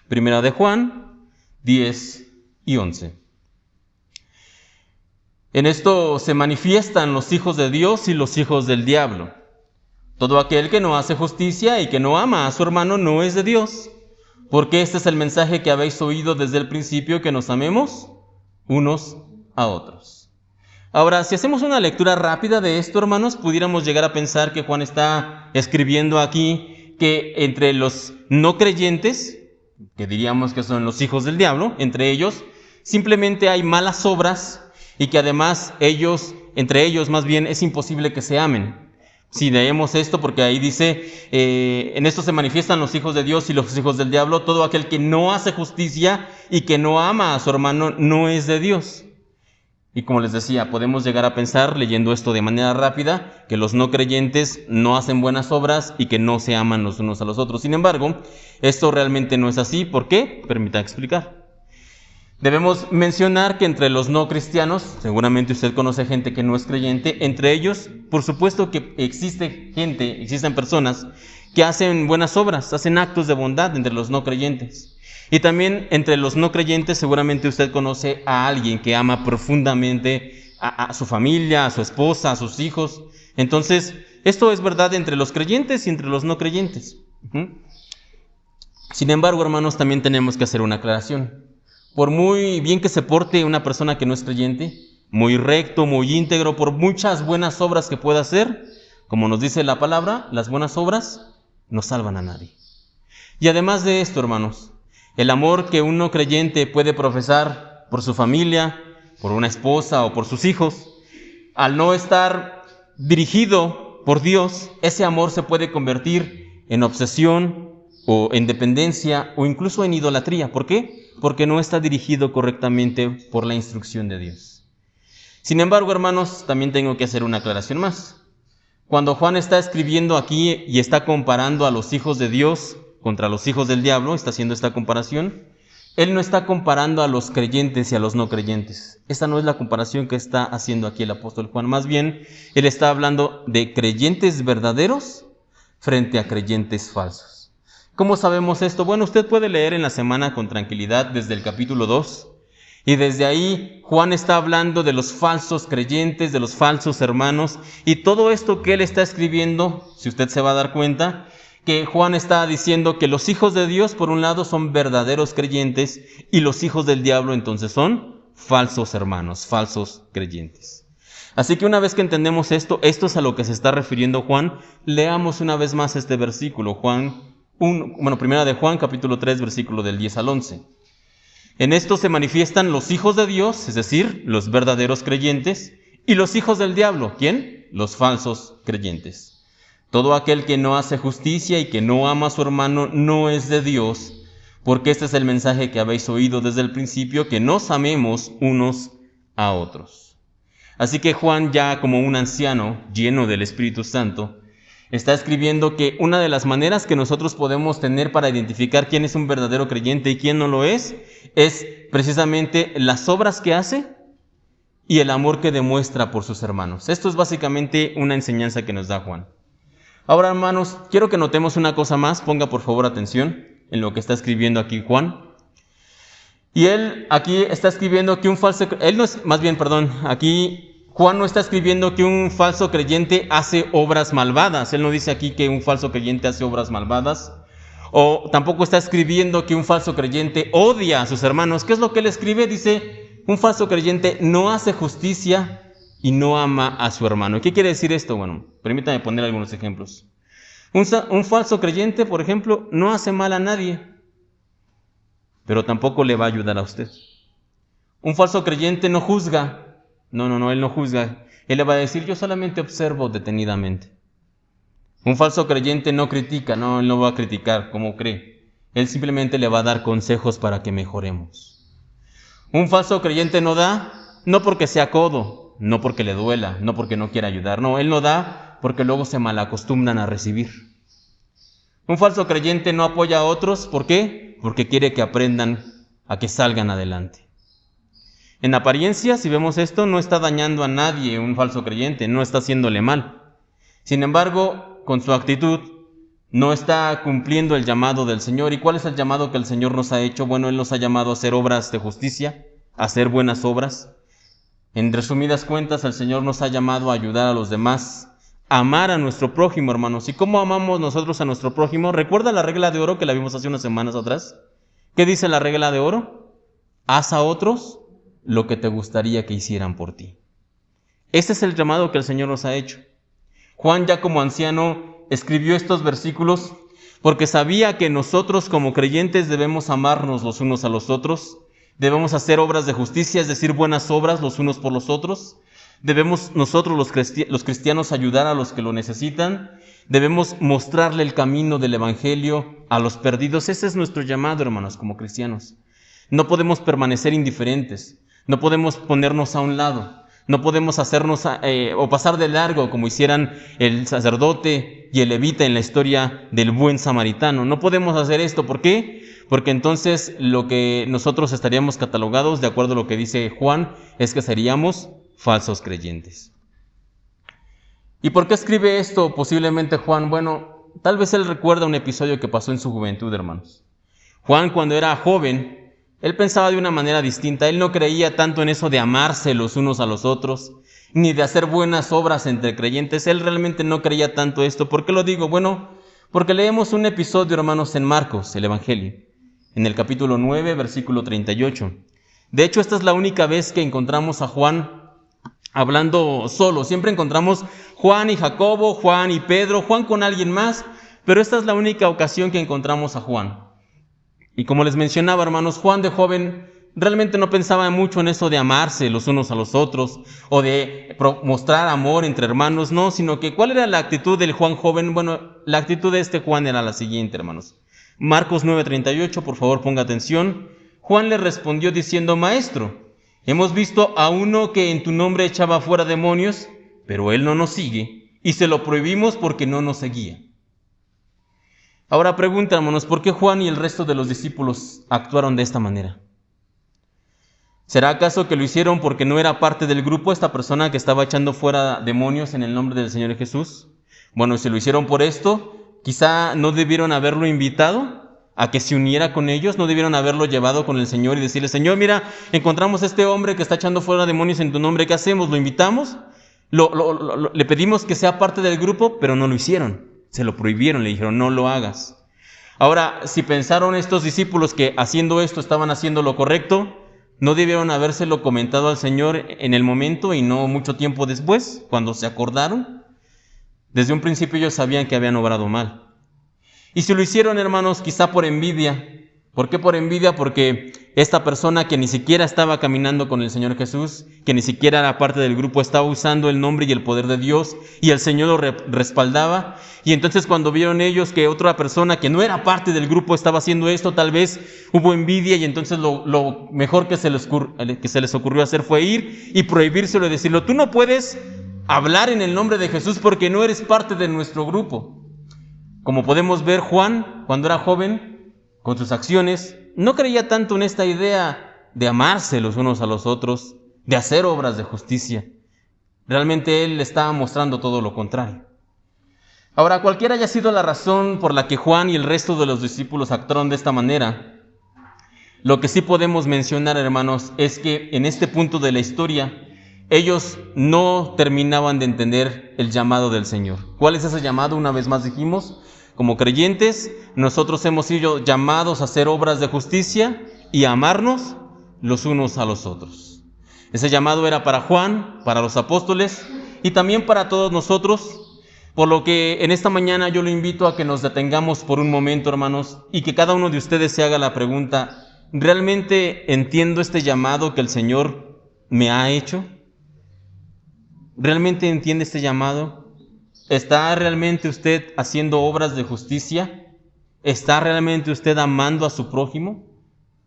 Primera de Juan, 10 y 11. En esto se manifiestan los hijos de Dios y los hijos del diablo. Todo aquel que no hace justicia y que no ama a su hermano no es de Dios, porque este es el mensaje que habéis oído desde el principio, que nos amemos unos a otros. Ahora, si hacemos una lectura rápida de esto, hermanos, pudiéramos llegar a pensar que Juan está escribiendo aquí que entre los no creyentes, que diríamos que son los hijos del diablo, entre ellos, simplemente hay malas obras y que además entre ellos más bien es imposible que se amen. Si leemos esto, porque ahí dice, en esto se manifiestan los hijos de Dios y los hijos del diablo, todo aquel que no hace justicia y que no ama a su hermano no es de Dios. Y como les decía, podemos llegar a pensar, leyendo esto de manera rápida, que los no creyentes no hacen buenas obras y que no se aman los unos a los otros. Sin embargo, esto realmente no es así. ¿Por qué? Permita explicar. Debemos mencionar que entre los no cristianos, seguramente usted conoce gente que no es creyente, entre ellos, por supuesto que existen personas que hacen buenas obras, hacen actos de bondad entre los no creyentes. Y también entre los no creyentes seguramente usted conoce a alguien que ama profundamente a su familia, a su esposa, a sus hijos. Entonces, esto es verdad entre los creyentes y entre los no creyentes. Sin embargo, hermanos, también tenemos que hacer una aclaración. Por muy bien que se porte una persona que no es creyente, muy recto, muy íntegro, por muchas buenas obras que pueda hacer, como nos dice la palabra, las buenas obras no salvan a nadie. Y además de esto, hermanos, el amor que un no creyente puede profesar por su familia, por una esposa o por sus hijos, al no estar dirigido por Dios, ese amor se puede convertir en obsesión o en dependencia o incluso en idolatría. ¿Por qué? Porque no está dirigido correctamente por la instrucción de Dios. Sin embargo, hermanos, también tengo que hacer una aclaración más. Cuando Juan está escribiendo aquí y está comparando a los hijos de Dios contra los hijos del diablo, está haciendo esta comparación, él no está comparando a los creyentes y a los no creyentes. Esta no es la comparación que está haciendo aquí el apóstol Juan. Más bien, él está hablando de creyentes verdaderos frente a creyentes falsos. ¿Cómo sabemos esto? Bueno, usted puede leer en la semana con tranquilidad desde el capítulo 2. Y desde ahí Juan está hablando de los falsos creyentes, de los falsos hermanos. Y todo esto que él está escribiendo, si usted se va a dar cuenta, que Juan está diciendo que los hijos de Dios, por un lado, son verdaderos creyentes y los hijos del diablo entonces son falsos hermanos, falsos creyentes. Así que una vez que entendemos esto es a lo que se está refiriendo Juan. Leamos una vez más este versículo, Primera de Juan, capítulo 3, versículo del 10 al 11. En esto se manifiestan los hijos de Dios, es decir, los verdaderos creyentes, y los hijos del diablo. ¿Quién? Los falsos creyentes. Todo aquel que no hace justicia y que no ama a su hermano no es de Dios, porque este es el mensaje que habéis oído desde el principio, que nos amemos unos a otros. Así que Juan, ya como un anciano lleno del Espíritu Santo, está escribiendo que una de las maneras que nosotros podemos tener para identificar quién es un verdadero creyente y quién no lo es precisamente las obras que hace y el amor que demuestra por sus hermanos. Esto es básicamente una enseñanza que nos da Juan. Ahora, hermanos, quiero que notemos una cosa más. Ponga por favor atención en lo que está escribiendo aquí Juan. Y él aquí está escribiendo que Juan no está escribiendo que un falso creyente hace obras malvadas. Él no dice aquí que un falso creyente hace obras malvadas. O tampoco está escribiendo que un falso creyente odia a sus hermanos. ¿Qué es lo que él escribe? Dice, un falso creyente no hace justicia y no ama a su hermano. ¿Qué quiere decir esto? Bueno, permítame poner algunos ejemplos. Un falso creyente, por ejemplo, no hace mal a nadie, pero tampoco le va a ayudar a usted. Un falso creyente no juzga. No, él no juzga. Él le va a decir, yo solamente observo detenidamente. Un falso creyente no critica, él no va a criticar, ¿cómo cree? Él simplemente le va a dar consejos para que mejoremos. Un falso creyente no da, no porque sea codo, no porque le duela, no porque no quiera ayudar. No, él no da porque luego se malacostumbran a recibir. Un falso creyente no apoya a otros, ¿por qué? Porque quiere que aprendan a que salgan adelante. En apariencia, si vemos esto, no está dañando a nadie un falso creyente, no está haciéndole mal. Sin embargo, con su actitud, no está cumpliendo el llamado del Señor. ¿Y cuál es el llamado que el Señor nos ha hecho? Bueno, Él nos ha llamado a hacer obras de justicia, a hacer buenas obras. En resumidas cuentas, el Señor nos ha llamado a ayudar a los demás, a amar a nuestro prójimo, hermanos. ¿Y cómo amamos nosotros a nuestro prójimo? ¿Recuerda la regla de oro que la vimos hace unas semanas atrás? ¿Qué dice la regla de oro? Haz a otros lo que te gustaría que hicieran por ti. Este es el llamado que el Señor nos ha hecho. Juan, ya como anciano, escribió estos versículos porque sabía que nosotros como creyentes debemos amarnos los unos a los otros, debemos hacer obras de justicia, es decir, buenas obras los unos por los otros, debemos nosotros los cristianos ayudar a los que lo necesitan, debemos mostrarle el camino del Evangelio a los perdidos. Ese es nuestro llamado, hermanos, como cristianos. No podemos permanecer indiferentes. No podemos ponernos a un lado. No podemos hacernos o pasar de largo como hicieran el sacerdote y el levita en la historia del buen samaritano. No podemos hacer esto. ¿Por qué? Porque entonces lo que nosotros estaríamos catalogados, de acuerdo a lo que dice Juan, es que seríamos falsos creyentes. ¿Y por qué escribe esto posiblemente Juan? Bueno, tal vez él recuerda un episodio que pasó en su juventud, hermanos. Juan, cuando era joven, él pensaba de una manera distinta. Él no creía tanto en eso de amarse los unos a los otros, ni de hacer buenas obras entre creyentes. Él realmente no creía tanto esto. ¿Por qué lo digo? Bueno, porque leemos un episodio, hermanos, en Marcos, el Evangelio, en el capítulo 9, versículo 38. De hecho, esta es la única vez que encontramos a Juan hablando solo. Siempre encontramos Juan y Jacobo, Juan y Pedro, Juan con alguien más, pero esta es la única ocasión que encontramos a Juan. Y como les mencionaba, hermanos, Juan de joven realmente no pensaba mucho en eso de amarse los unos a los otros o de mostrar amor entre hermanos, no, sino que ¿cuál era la actitud del Juan joven? Bueno, la actitud de este Juan era la siguiente, hermanos. Marcos 9:38, por favor ponga atención. Juan le respondió diciendo: Maestro, hemos visto a uno que en tu nombre echaba fuera demonios, pero él no nos sigue y se lo prohibimos porque no nos seguía. Ahora pregunta, hermanos, ¿por qué Juan y el resto de los discípulos actuaron de esta manera? ¿Será acaso que lo hicieron porque no era parte del grupo esta persona que estaba echando fuera demonios en el nombre del Señor Jesús? Bueno, si lo hicieron por esto, quizá no debieron haberlo invitado a que se uniera con ellos, no debieron haberlo llevado con el Señor y decirle: Señor, mira, encontramos a este hombre que está echando fuera demonios en tu nombre, ¿qué hacemos? ¿Lo invitamos? Le pedimos que sea parte del grupo, pero no lo hicieron. Se lo prohibieron, le dijeron: no lo hagas. Ahora, si pensaron estos discípulos que haciendo esto estaban haciendo lo correcto, ¿no debieron habérselo comentado al Señor en el momento y no mucho tiempo después, cuando se acordaron? Desde un principio ellos sabían que habían obrado mal. Y si lo hicieron, hermanos, quizá por envidia. ¿Por qué por envidia? Porque esta persona que ni siquiera estaba caminando con el Señor Jesús, que ni siquiera era parte del grupo, estaba usando el nombre y el poder de Dios, y el Señor lo respaldaba. Y entonces cuando vieron ellos que otra persona que no era parte del grupo estaba haciendo esto, tal vez hubo envidia, y entonces lo mejor que se les ocurrió hacer fue ir y prohibírselo y decirlo: tú no puedes hablar en el nombre de Jesús porque no eres parte de nuestro grupo. Como podemos ver, Juan, cuando era joven, con sus acciones, no creía tanto en esta idea de amarse los unos a los otros, de hacer obras de justicia. Realmente él estaba mostrando todo lo contrario. Ahora, cualquiera haya sido la razón por la que Juan y el resto de los discípulos actuaron de esta manera, lo que sí podemos mencionar, hermanos, es que en este punto de la historia, ellos no terminaban de entender el llamado del Señor. ¿Cuál es ese llamado? Una vez más dijimos: como creyentes, nosotros hemos sido llamados a hacer obras de justicia y a amarnos los unos a los otros. Ese llamado era para Juan, para los apóstoles y también para todos nosotros, por lo que en esta mañana yo lo invito a que nos detengamos por un momento, hermanos, y que cada uno de ustedes se haga la pregunta: ¿realmente entiendo este llamado que el Señor me ha hecho? ¿Realmente entiende este llamado? ¿Está realmente usted haciendo obras de justicia? ¿Está realmente usted amando a su prójimo?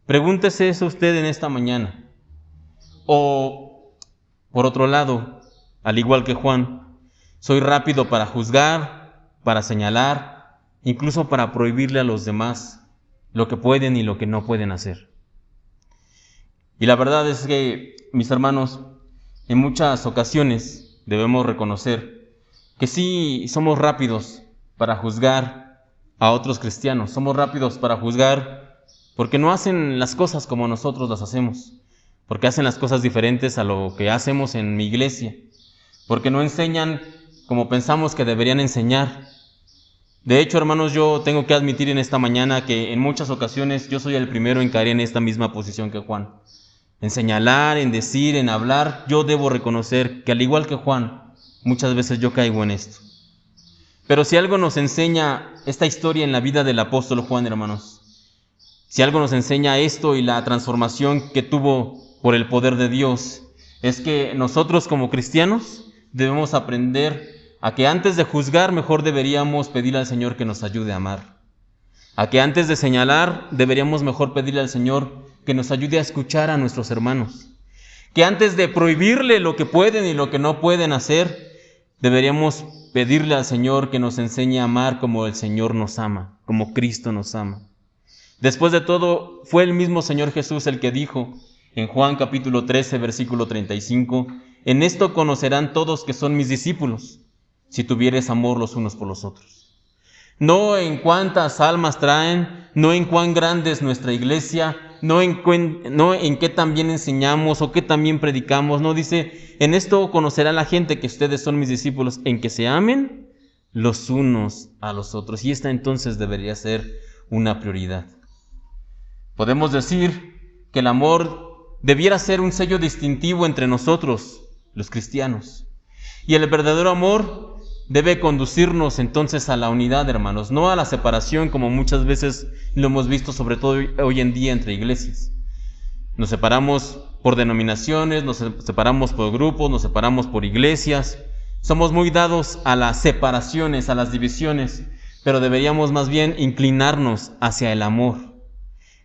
Pregúntese eso usted en esta mañana. O, por otro lado, al igual que Juan, soy rápido para juzgar, para señalar, incluso para prohibirle a los demás lo que pueden y lo que no pueden hacer. Y la verdad es que, mis hermanos, en muchas ocasiones debemos reconocer que sí somos rápidos para juzgar a otros cristianos, somos rápidos para juzgar porque no hacen las cosas como nosotros las hacemos, porque hacen las cosas diferentes a lo que hacemos en mi iglesia, porque no enseñan como pensamos que deberían enseñar. De hecho, hermanos, yo tengo que admitir en esta mañana que en muchas ocasiones yo soy el primero en caer en esta misma posición que Juan. En señalar, en decir, en hablar, yo debo reconocer que al igual que Juan, muchas veces yo caigo en esto. Pero si algo nos enseña esta historia en la vida del apóstol Juan, hermanos, si algo nos enseña esto y la transformación que tuvo por el poder de Dios, es que nosotros como cristianos debemos aprender a que antes de juzgar mejor deberíamos pedirle al Señor que nos ayude a amar. A que antes de señalar deberíamos mejor pedirle al Señor que nos ayude a escuchar a nuestros hermanos. que antes de prohibirle lo que pueden y lo que no pueden hacer, deberíamos pedirle al Señor que nos enseñe a amar como el Señor nos ama, como Cristo nos ama. Después de todo, fue el mismo Señor Jesús el que dijo en Juan capítulo 13, versículo 35, en esto conocerán todos que son mis discípulos, si tuvieres amor los unos por los otros. No en cuántas almas traen, no en cuán grande es nuestra iglesia, no en qué también enseñamos o qué también predicamos. No, dice, en esto conocerá la gente que ustedes son mis discípulos, en que se amen los unos a los otros. Y esta entonces debería ser una prioridad. Podemos decir que el amor debiera ser un sello distintivo entre nosotros, los cristianos. Y el verdadero amor debe conducirnos entonces a la unidad, hermanos, no a la separación como muchas veces lo hemos visto, sobre todo hoy en día entre iglesias. Nos separamos por denominaciones, nos separamos por grupos, nos separamos por iglesias. Somos muy dados a las separaciones, a las divisiones, pero deberíamos más bien inclinarnos hacia el amor.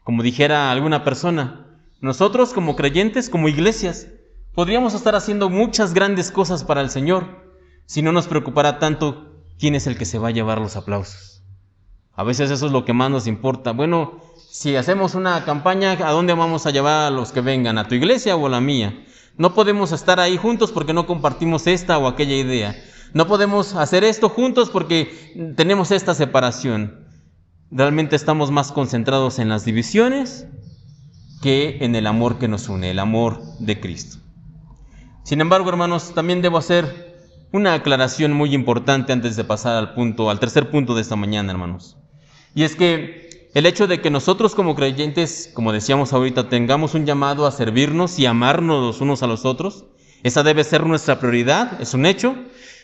Como dijera alguna persona, nosotros como creyentes, como iglesias, podríamos estar haciendo muchas grandes cosas para el Señor, si no nos preocupara tanto quién es el que se va a llevar los aplausos. A veces eso es lo que más nos importa. Bueno, si hacemos una campaña, ¿a dónde vamos a llevar a los que vengan? ¿A tu iglesia o a la mía? No podemos estar ahí juntos porque no compartimos esta o aquella idea. No podemos hacer esto juntos porque tenemos esta separación. Realmente estamos más concentrados en las divisiones que en el amor que nos une, el amor de Cristo. Sin embargo, hermanos, también debo hacer una aclaración muy importante antes de pasar al tercer punto de esta mañana, hermanos. Y es que el hecho de que nosotros como creyentes, como decíamos ahorita, tengamos un llamado a servirnos y amarnos los unos a los otros, esa debe ser nuestra prioridad, es un hecho.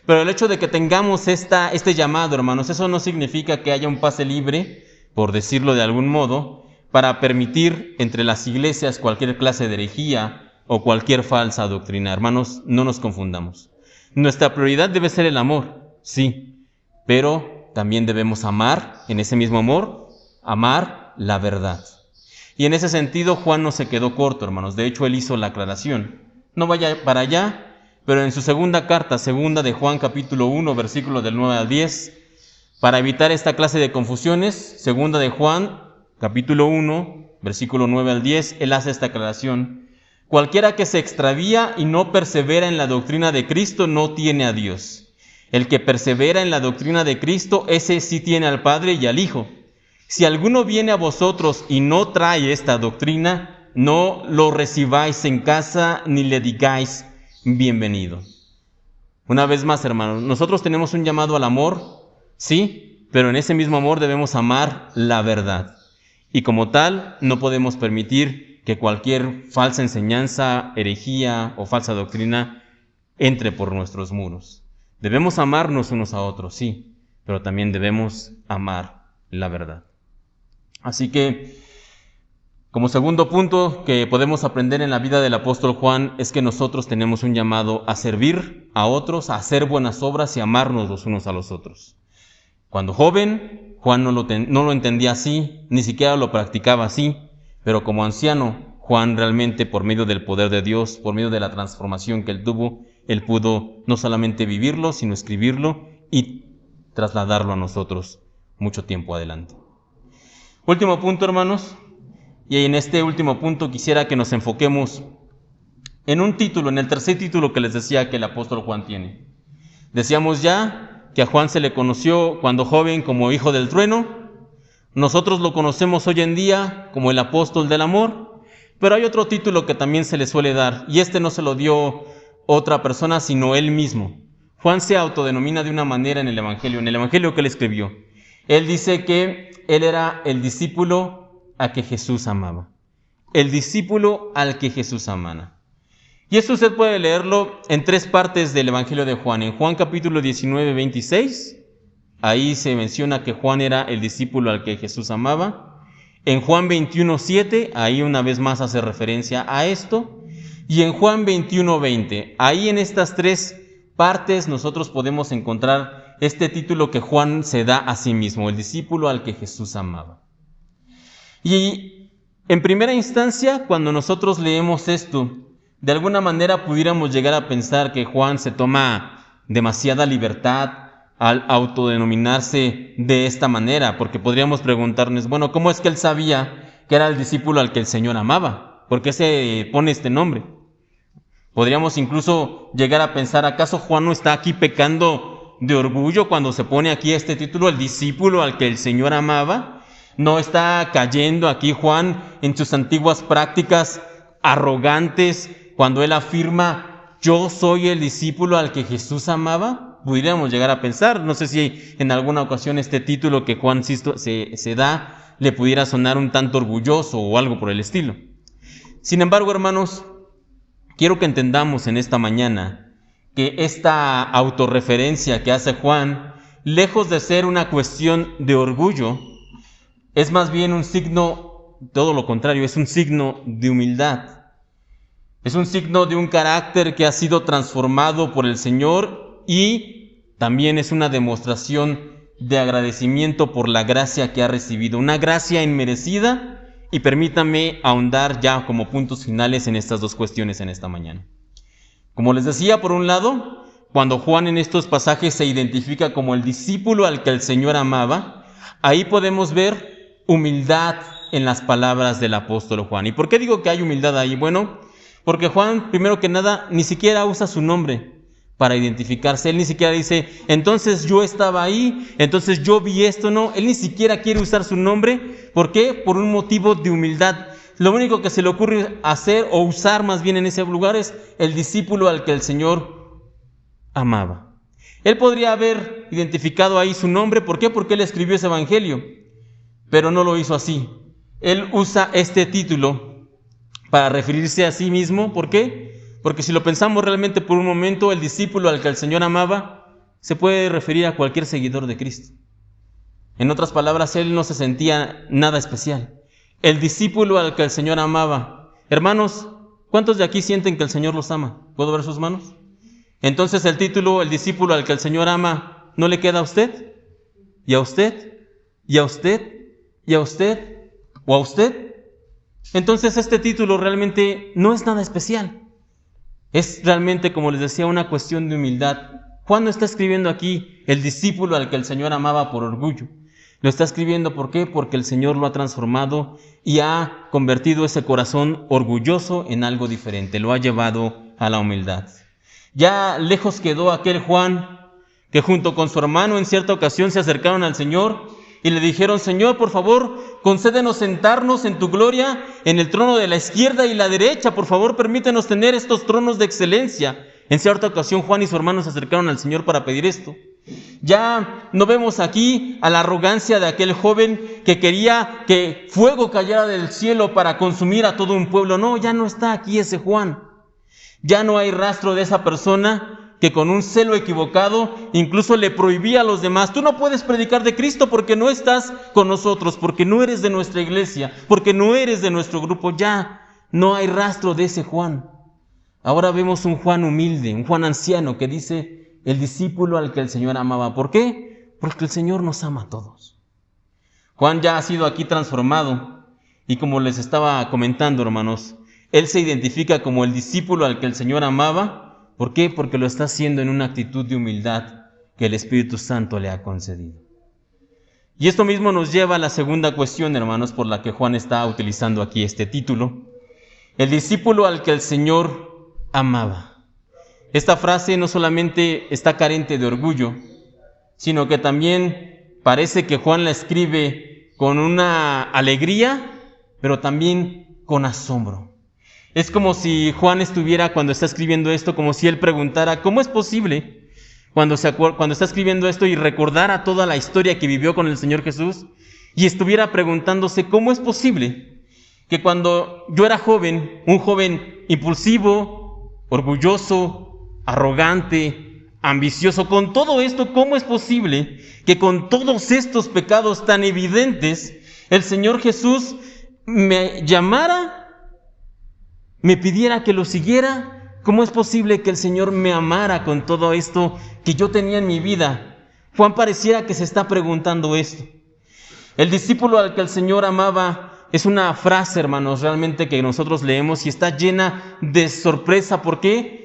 Pero el hecho de que tengamos este llamado, hermanos, eso no significa que haya un pase libre, por decirlo de algún modo, para permitir entre las iglesias cualquier clase de herejía o cualquier falsa doctrina. Hermanos, no nos confundamos. Nuestra prioridad debe ser el amor, sí, pero también debemos amar, en ese mismo amor, amar la verdad. Y en ese sentido, Juan no se quedó corto, hermanos. De hecho, él hizo la aclaración. No vaya para allá, pero en su segunda carta, segunda de Juan, capítulo 1, versículos del 9 al 10, para evitar esta clase de confusiones, segunda de Juan, capítulo 1, versículo 9 al 10, él hace esta aclaración. Cualquiera que se extravía y no persevera en la doctrina de Cristo no tiene a Dios. El que persevera en la doctrina de Cristo, ese sí tiene al Padre y al Hijo. Si alguno viene a vosotros y no trae esta doctrina, no lo recibáis en casa ni le digáis bienvenido. Una vez más, hermanos, nosotros tenemos un llamado al amor, sí, pero en ese mismo amor debemos amar la verdad. Y como tal, no podemos permitir que cualquier falsa enseñanza, herejía o falsa doctrina entre por nuestros muros. Debemos amarnos unos a otros, sí, pero también debemos amar la verdad. Así que, como segundo punto que podemos aprender en la vida del apóstol Juan, es que nosotros tenemos un llamado a servir a otros, a hacer buenas obras y amarnos los unos a los otros. Cuando joven, Juan no lo entendía así, ni siquiera lo practicaba así, pero como anciano, Juan realmente, por medio del poder de Dios, por medio de la transformación que él tuvo, él pudo no solamente vivirlo, sino escribirlo y trasladarlo a nosotros mucho tiempo adelante. Último punto, hermanos, y en este último punto quisiera que nos enfoquemos en un título, en el tercer título que les decía que el apóstol Juan tiene. Decíamos ya que a Juan se le conoció cuando joven como hijo del trueno. Nosotros lo conocemos hoy en día como el apóstol del amor, pero hay otro título que también se le suele dar, y este no se lo dio otra persona, sino él mismo. Juan se autodenomina de una manera en el Evangelio que él escribió. Él dice que él era el discípulo a que Jesús amaba. El discípulo al que Jesús amaba. Y esto usted puede leerlo en 3 partes del Evangelio de Juan. En Juan capítulo 19, 26, ahí se menciona que Juan era el discípulo al que Jesús amaba. En Juan 21, 7, ahí una vez más hace referencia a esto. Y en Juan 21, 20, ahí en estas 3 partes nosotros podemos encontrar este título que Juan se da a sí mismo, el discípulo al que Jesús amaba. Y en primera instancia, cuando nosotros leemos esto, De alguna manera pudiéramos llegar a pensar que Juan se toma demasiada libertad al autodenominarse de esta manera, porque podríamos preguntarnos, bueno, ¿cómo es que él sabía que era el discípulo al que el Señor amaba? ¿Por qué se pone este nombre? Podríamos incluso llegar a pensar, ¿acaso Juan no está aquí pecando de orgullo cuando se pone aquí este título, el discípulo al que el Señor amaba? ¿No está cayendo aquí Juan en sus antiguas prácticas arrogantes cuando él afirma, yo soy el discípulo al que Jesús amaba? Pudiéramos llegar a pensar, no sé si en alguna ocasión este título que Juan se da le pudiera sonar un tanto orgulloso o algo por el estilo. Sin embargo, hermanos, quiero que entendamos en esta mañana que esta autorreferencia que hace Juan, lejos de ser una cuestión de orgullo, es más bien un signo, todo lo contrario, es un signo de humildad. Es un signo de un carácter que ha sido transformado por el Señor y también es una demostración de agradecimiento por la gracia que ha recibido, una gracia inmerecida. Y permítanme ahondar ya como puntos finales en estas dos cuestiones en esta mañana. Como les decía, por un lado, cuando Juan en estos pasajes se identifica como el discípulo al que el Señor amaba, ahí podemos ver humildad en las palabras del apóstol Juan. ¿Y por qué digo que hay humildad ahí? Bueno, porque Juan, primero que nada, ni siquiera usa su nombre para identificarse. Él ni siquiera dice, entonces yo estaba ahí, entonces yo vi esto. No, él ni siquiera quiere usar su nombre. ¿Por qué? Por un motivo de humildad. Lo único que se le ocurre hacer o usar más bien en ese lugar es el discípulo al que el Señor amaba. Él podría haber identificado ahí su nombre. ¿Por qué? Porque él escribió ese evangelio. Pero no lo hizo así. Él usa este título para referirse a sí mismo. ¿Por qué? Porque si lo pensamos realmente por un momento, el discípulo al que el Señor amaba se puede referir a cualquier seguidor de Cristo. En otras palabras, él no se sentía nada especial. El discípulo al que el Señor amaba. Hermanos, ¿cuántos de aquí sienten que el Señor los ama? ¿Puedo ver sus manos? Entonces el título, el discípulo al que el Señor ama, ¿no le queda a usted? ¿Y a usted? ¿Y a usted? ¿Y a usted? ¿O a usted? Entonces este título realmente no es nada especial. Es realmente, como les decía, una cuestión de humildad. Juan no está escribiendo aquí el discípulo al que el Señor amaba por orgullo. Lo está escribiendo, ¿por qué? Porque el Señor lo ha transformado y ha convertido ese corazón orgulloso en algo diferente. Lo ha llevado a la humildad. Ya lejos quedó aquel Juan que junto con su hermano en cierta ocasión se acercaron al Señor y le dijeron, Señor, por favor, concédenos sentarnos en tu gloria en el trono de la izquierda y la derecha. Por favor, permítenos tener estos tronos de excelencia. En cierta ocasión, Juan y su hermano se acercaron al Señor para pedir esto. Ya no vemos aquí a la arrogancia de aquel joven que quería que fuego cayera del cielo para consumir a todo un pueblo. No, ya no está aquí ese Juan. Ya no hay rastro de esa persona que con un celo equivocado incluso le prohibía a los demás, tú no puedes predicar de Cristo porque no estás con nosotros, porque no eres de nuestra iglesia, porque no eres de nuestro grupo. Ya no hay rastro de ese Juan. Ahora vemos un Juan humilde, un Juan anciano que dice, el discípulo al que el Señor amaba. ¿Por qué? Porque el Señor nos ama a todos. Juan ya ha sido aquí transformado y como les estaba comentando, hermanos, él se identifica como el discípulo al que el Señor amaba. ¿Por qué? Porque lo está haciendo en una actitud de humildad que el Espíritu Santo le ha concedido. Y esto mismo nos lleva a la segunda cuestión, hermanos, por la que Juan está utilizando aquí este título. El discípulo al que el Señor amaba. Esta frase no solamente está carente de orgullo, sino que también parece que Juan la escribe con una alegría, pero también con asombro. Es como si Juan estuviera, cuando está escribiendo esto, como si él preguntara, ¿cómo es posible? Cuando está escribiendo esto y recordara toda la historia que vivió con el Señor Jesús, y estuviera preguntándose, ¿cómo es posible que cuando yo era joven, un joven impulsivo, orgulloso, arrogante, ambicioso, con todo esto, ¿cómo es posible que con todos estos pecados tan evidentes, el Señor Jesús me llamara, me pidiera que lo siguiera? ¿Cómo es posible que el Señor me amara con todo esto que yo tenía en mi vida? Juan pareciera que se está preguntando esto. El discípulo al que el Señor amaba es una frase, hermanos, realmente que nosotros leemos y está llena de sorpresa. ¿Por qué?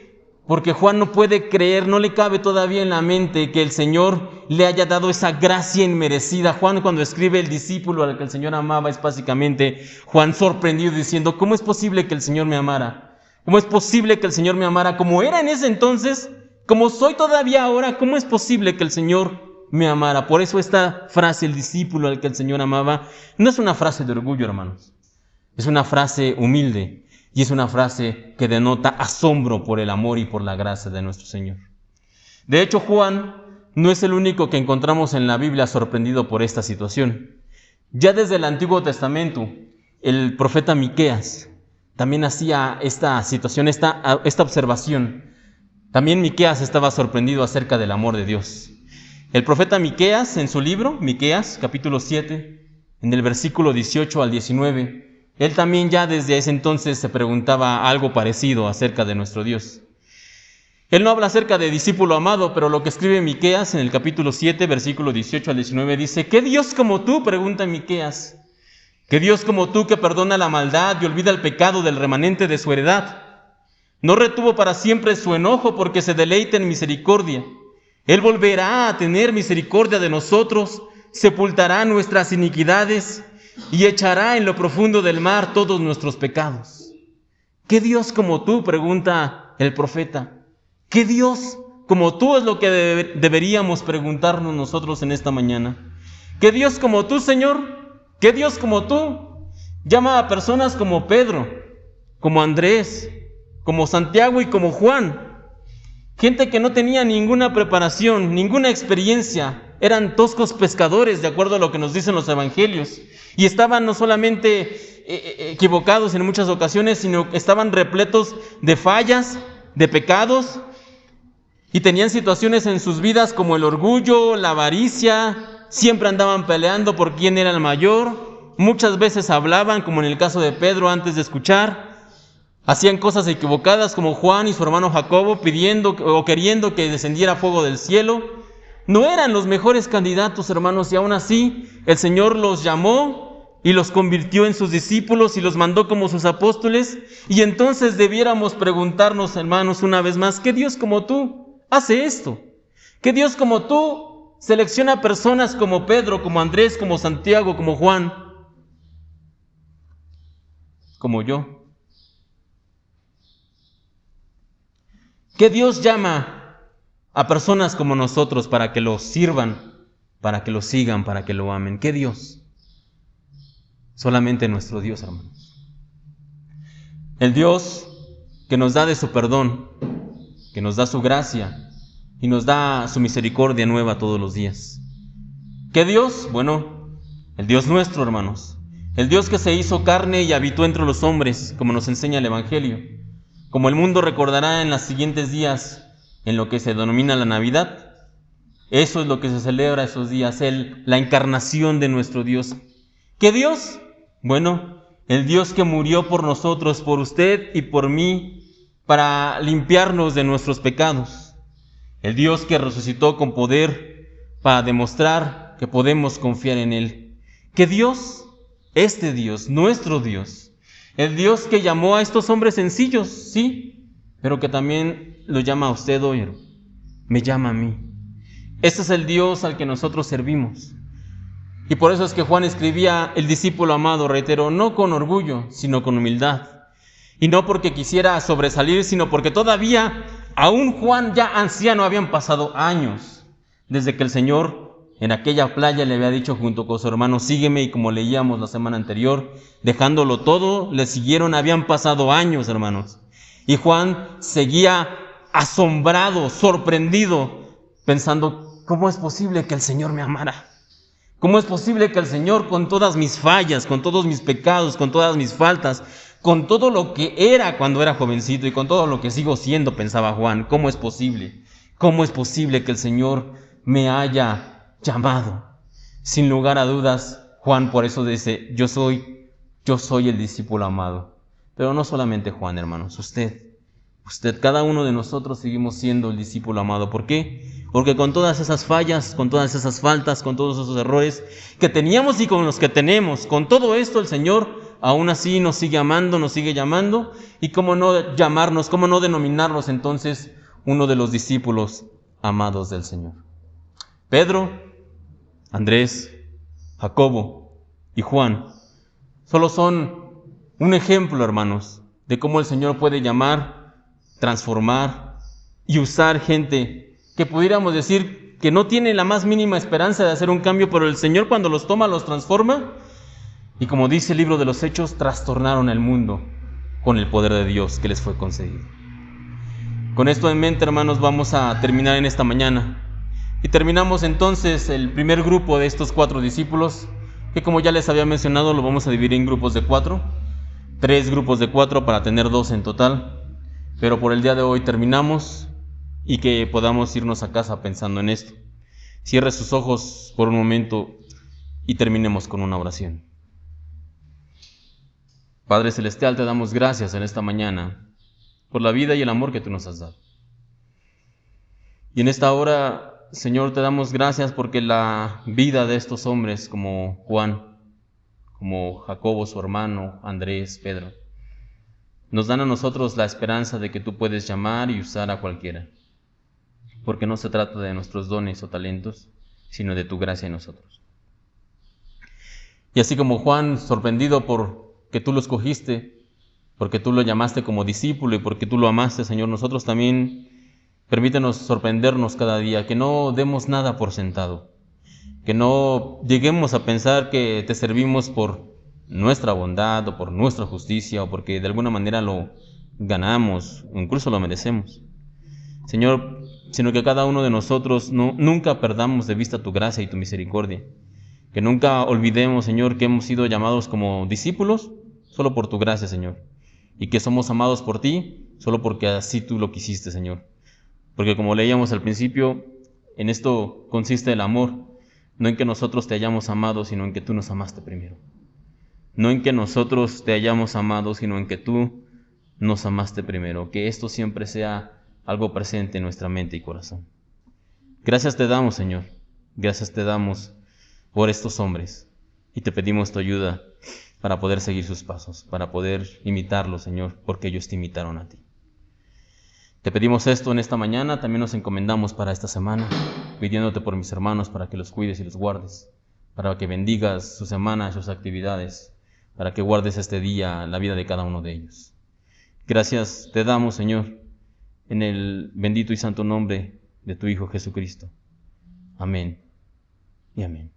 Porque Juan no puede creer, no le cabe todavía en la mente que el Señor le haya dado esa gracia inmerecida. Juan, cuando escribe el discípulo al que el Señor amaba, es básicamente Juan sorprendido diciendo: ¿cómo es posible que el Señor me amara? ¿Cómo es posible que el Señor me amara como era en ese entonces, como soy todavía ahora? ¿Cómo es posible que el Señor me amara? Por eso esta frase, el discípulo al que el Señor amaba, no es una frase de orgullo, hermanos. Es una frase humilde y es una frase que denota asombro por el amor y por la gracia de nuestro Señor. De hecho, Juan no es el único que encontramos en la Biblia sorprendido por esta situación. Ya desde el Antiguo Testamento, el profeta Miqueas también hacía esta situación, esta observación. También Miqueas estaba sorprendido acerca del amor de Dios. El profeta Miqueas, en su libro, Miqueas, capítulo 7, en el versículo 18 al 19, él también ya desde ese entonces se preguntaba algo parecido acerca de nuestro Dios. Él no habla acerca de discípulo amado, pero lo que escribe Miqueas en el capítulo 7, versículo 18 al 19, dice: ¿qué Dios como tú? Pregunta Miqueas. ¿Qué Dios como tú que perdona la maldad y olvida el pecado del remanente de su heredad? No retuvo para siempre su enojo porque se deleita en misericordia. Él volverá a tener misericordia de nosotros, sepultará nuestras iniquidades y echará en lo profundo del mar todos nuestros pecados. ¿Qué Dios como tú? Pregunta el profeta. ¿Qué Dios como tú? Es lo que deberíamos preguntarnos nosotros en esta mañana. ¿Qué Dios como tú, Señor? ¿Qué Dios como tú? Llama a personas como Pedro, como Andrés, como Santiago y como Juan. Gente que no tenía ninguna preparación, ninguna experiencia. Eran toscos pescadores, de acuerdo a lo que nos dicen los evangelios. Y estaban no solamente equivocados en muchas ocasiones, sino que estaban repletos de fallas, de pecados. Y tenían situaciones en sus vidas como el orgullo, la avaricia. Siempre andaban peleando por quién era el mayor. Muchas veces hablaban, como en el caso de Pedro, antes de escuchar. Hacían cosas equivocadas como Juan y su hermano Jacobo, pidiendo o queriendo que descendiera fuego del cielo. No eran los mejores candidatos, hermanos, y aún así el Señor los llamó y los convirtió en sus discípulos y los mandó como sus apóstoles. Y entonces debiéramos preguntarnos, hermanos, una vez más: ¿qué Dios como tú hace esto? ¿Qué Dios como tú selecciona personas como Pedro, como Andrés, como Santiago, como Juan, como yo? ¿Qué Dios llama a personas como nosotros para que lo sirvan, para que lo sigan, para que lo amen? ¿Qué Dios? Solamente nuestro Dios, hermanos. El Dios que nos da de su perdón, que nos da su gracia y nos da su misericordia nueva todos los días. ¿Qué Dios? Bueno, el Dios nuestro, hermanos. El Dios que se hizo carne y habitó entre los hombres, como nos enseña el Evangelio. Como el mundo recordará en los siguientes días, en lo que se denomina la Navidad. Eso es lo que se celebra esos días, la encarnación de nuestro Dios. ¿Qué Dios? Bueno, el Dios que murió por nosotros, por usted y por mí, para limpiarnos de nuestros pecados. El Dios que resucitó con poder para demostrar que podemos confiar en Él. ¿Qué Dios? Este Dios, nuestro Dios. El Dios que llamó a estos hombres sencillos, sí, pero que también lo llama a usted hoy, me llama a mí. Este es el Dios al que nosotros servimos. Y por eso es que Juan escribía: el discípulo amado, reitero, no con orgullo, sino con humildad. Y no porque quisiera sobresalir, sino porque todavía, aún Juan ya anciano, habían pasado años desde que el Señor en aquella playa le había dicho junto con su hermano: sígueme. Y como leíamos la semana anterior, dejándolo todo, le siguieron. Habían pasado años, hermanos. Y Juan seguía asombrado, sorprendido, pensando: ¿cómo es posible que el Señor me amara? ¿Cómo es posible que el Señor, con todas mis fallas, con todos mis pecados, con todas mis faltas, con todo lo que era cuando era jovencito y con todo lo que sigo siendo, pensaba Juan, ¿cómo es posible? ¿Cómo es posible que el Señor me haya llamado? Sin lugar a dudas, Juan por eso dice: yo soy el discípulo amado. Pero no solamente Juan, hermanos, usted, cada uno de nosotros seguimos siendo el discípulo amado. ¿Por qué? Porque con todas esas fallas, con todas esas faltas, con todos esos errores que teníamos y con los que tenemos, con todo esto el Señor aún así nos sigue amando, nos sigue llamando. Y cómo no llamarnos, cómo no denominarnos entonces uno de los discípulos amados del Señor. Pedro, Andrés, Jacobo y Juan solo son un ejemplo, hermanos, de cómo el Señor puede llamar, transformar y usar gente que pudiéramos decir que no tiene la más mínima esperanza de hacer un cambio, pero el Señor cuando los toma, los transforma. Y como dice el libro de los Hechos, trastornaron el mundo con el poder de Dios que les fue concedido. Con esto en mente, hermanos, vamos a terminar en esta mañana. Y terminamos entonces el primer grupo de estos 4 discípulos, que como ya les había mencionado, lo vamos a dividir en grupos de 4. 3 grupos de 4 para tener 2 en total. Pero por el día de hoy terminamos y que podamos irnos a casa pensando en esto. Cierre sus ojos por un momento y terminemos con una oración. Padre Celestial, te damos gracias en esta mañana por la vida y el amor que tú nos has dado. Y en esta hora, Señor, te damos gracias porque la vida de estos hombres como Juan, como Jacobo, su hermano, Andrés, Pedro, nos dan a nosotros la esperanza de que tú puedes llamar y usar a cualquiera. Porque no se trata de nuestros dones o talentos, sino de tu gracia en nosotros. Y así como Juan, sorprendido por que tú lo escogiste, porque tú lo llamaste como discípulo y porque tú lo amaste, Señor, nosotros también permítenos sorprendernos cada día, que no demos nada por sentado, que no lleguemos a pensar que te servimos por nuestra bondad o por nuestra justicia o porque de alguna manera lo ganamos o incluso lo merecemos. Señor, sino que cada uno de nosotros nunca perdamos de vista tu gracia y tu misericordia. Que nunca olvidemos, Señor, que hemos sido llamados como discípulos solo por tu gracia, Señor. Y que somos amados por ti solo porque así tú lo quisiste, Señor. Porque como leíamos al principio, en esto consiste el amor. No en que nosotros te hayamos amado, sino en que tú nos amaste primero. No en que nosotros te hayamos amado, sino en que tú nos amaste primero. Que esto siempre sea algo presente en nuestra mente y corazón. Gracias te damos, Señor. Gracias te damos por estos hombres. Y te pedimos tu ayuda para poder seguir sus pasos, para poder imitarlos, Señor, porque ellos te imitaron a ti. Te pedimos esto en esta mañana, también nos encomendamos para esta semana, pidiéndote por mis hermanos para que los cuides y los guardes, para que bendigas su semana, sus actividades, para que guardes este día, la vida de cada uno de ellos. Gracias te damos, Señor, en el bendito y santo nombre de tu Hijo Jesucristo. Amén y amén.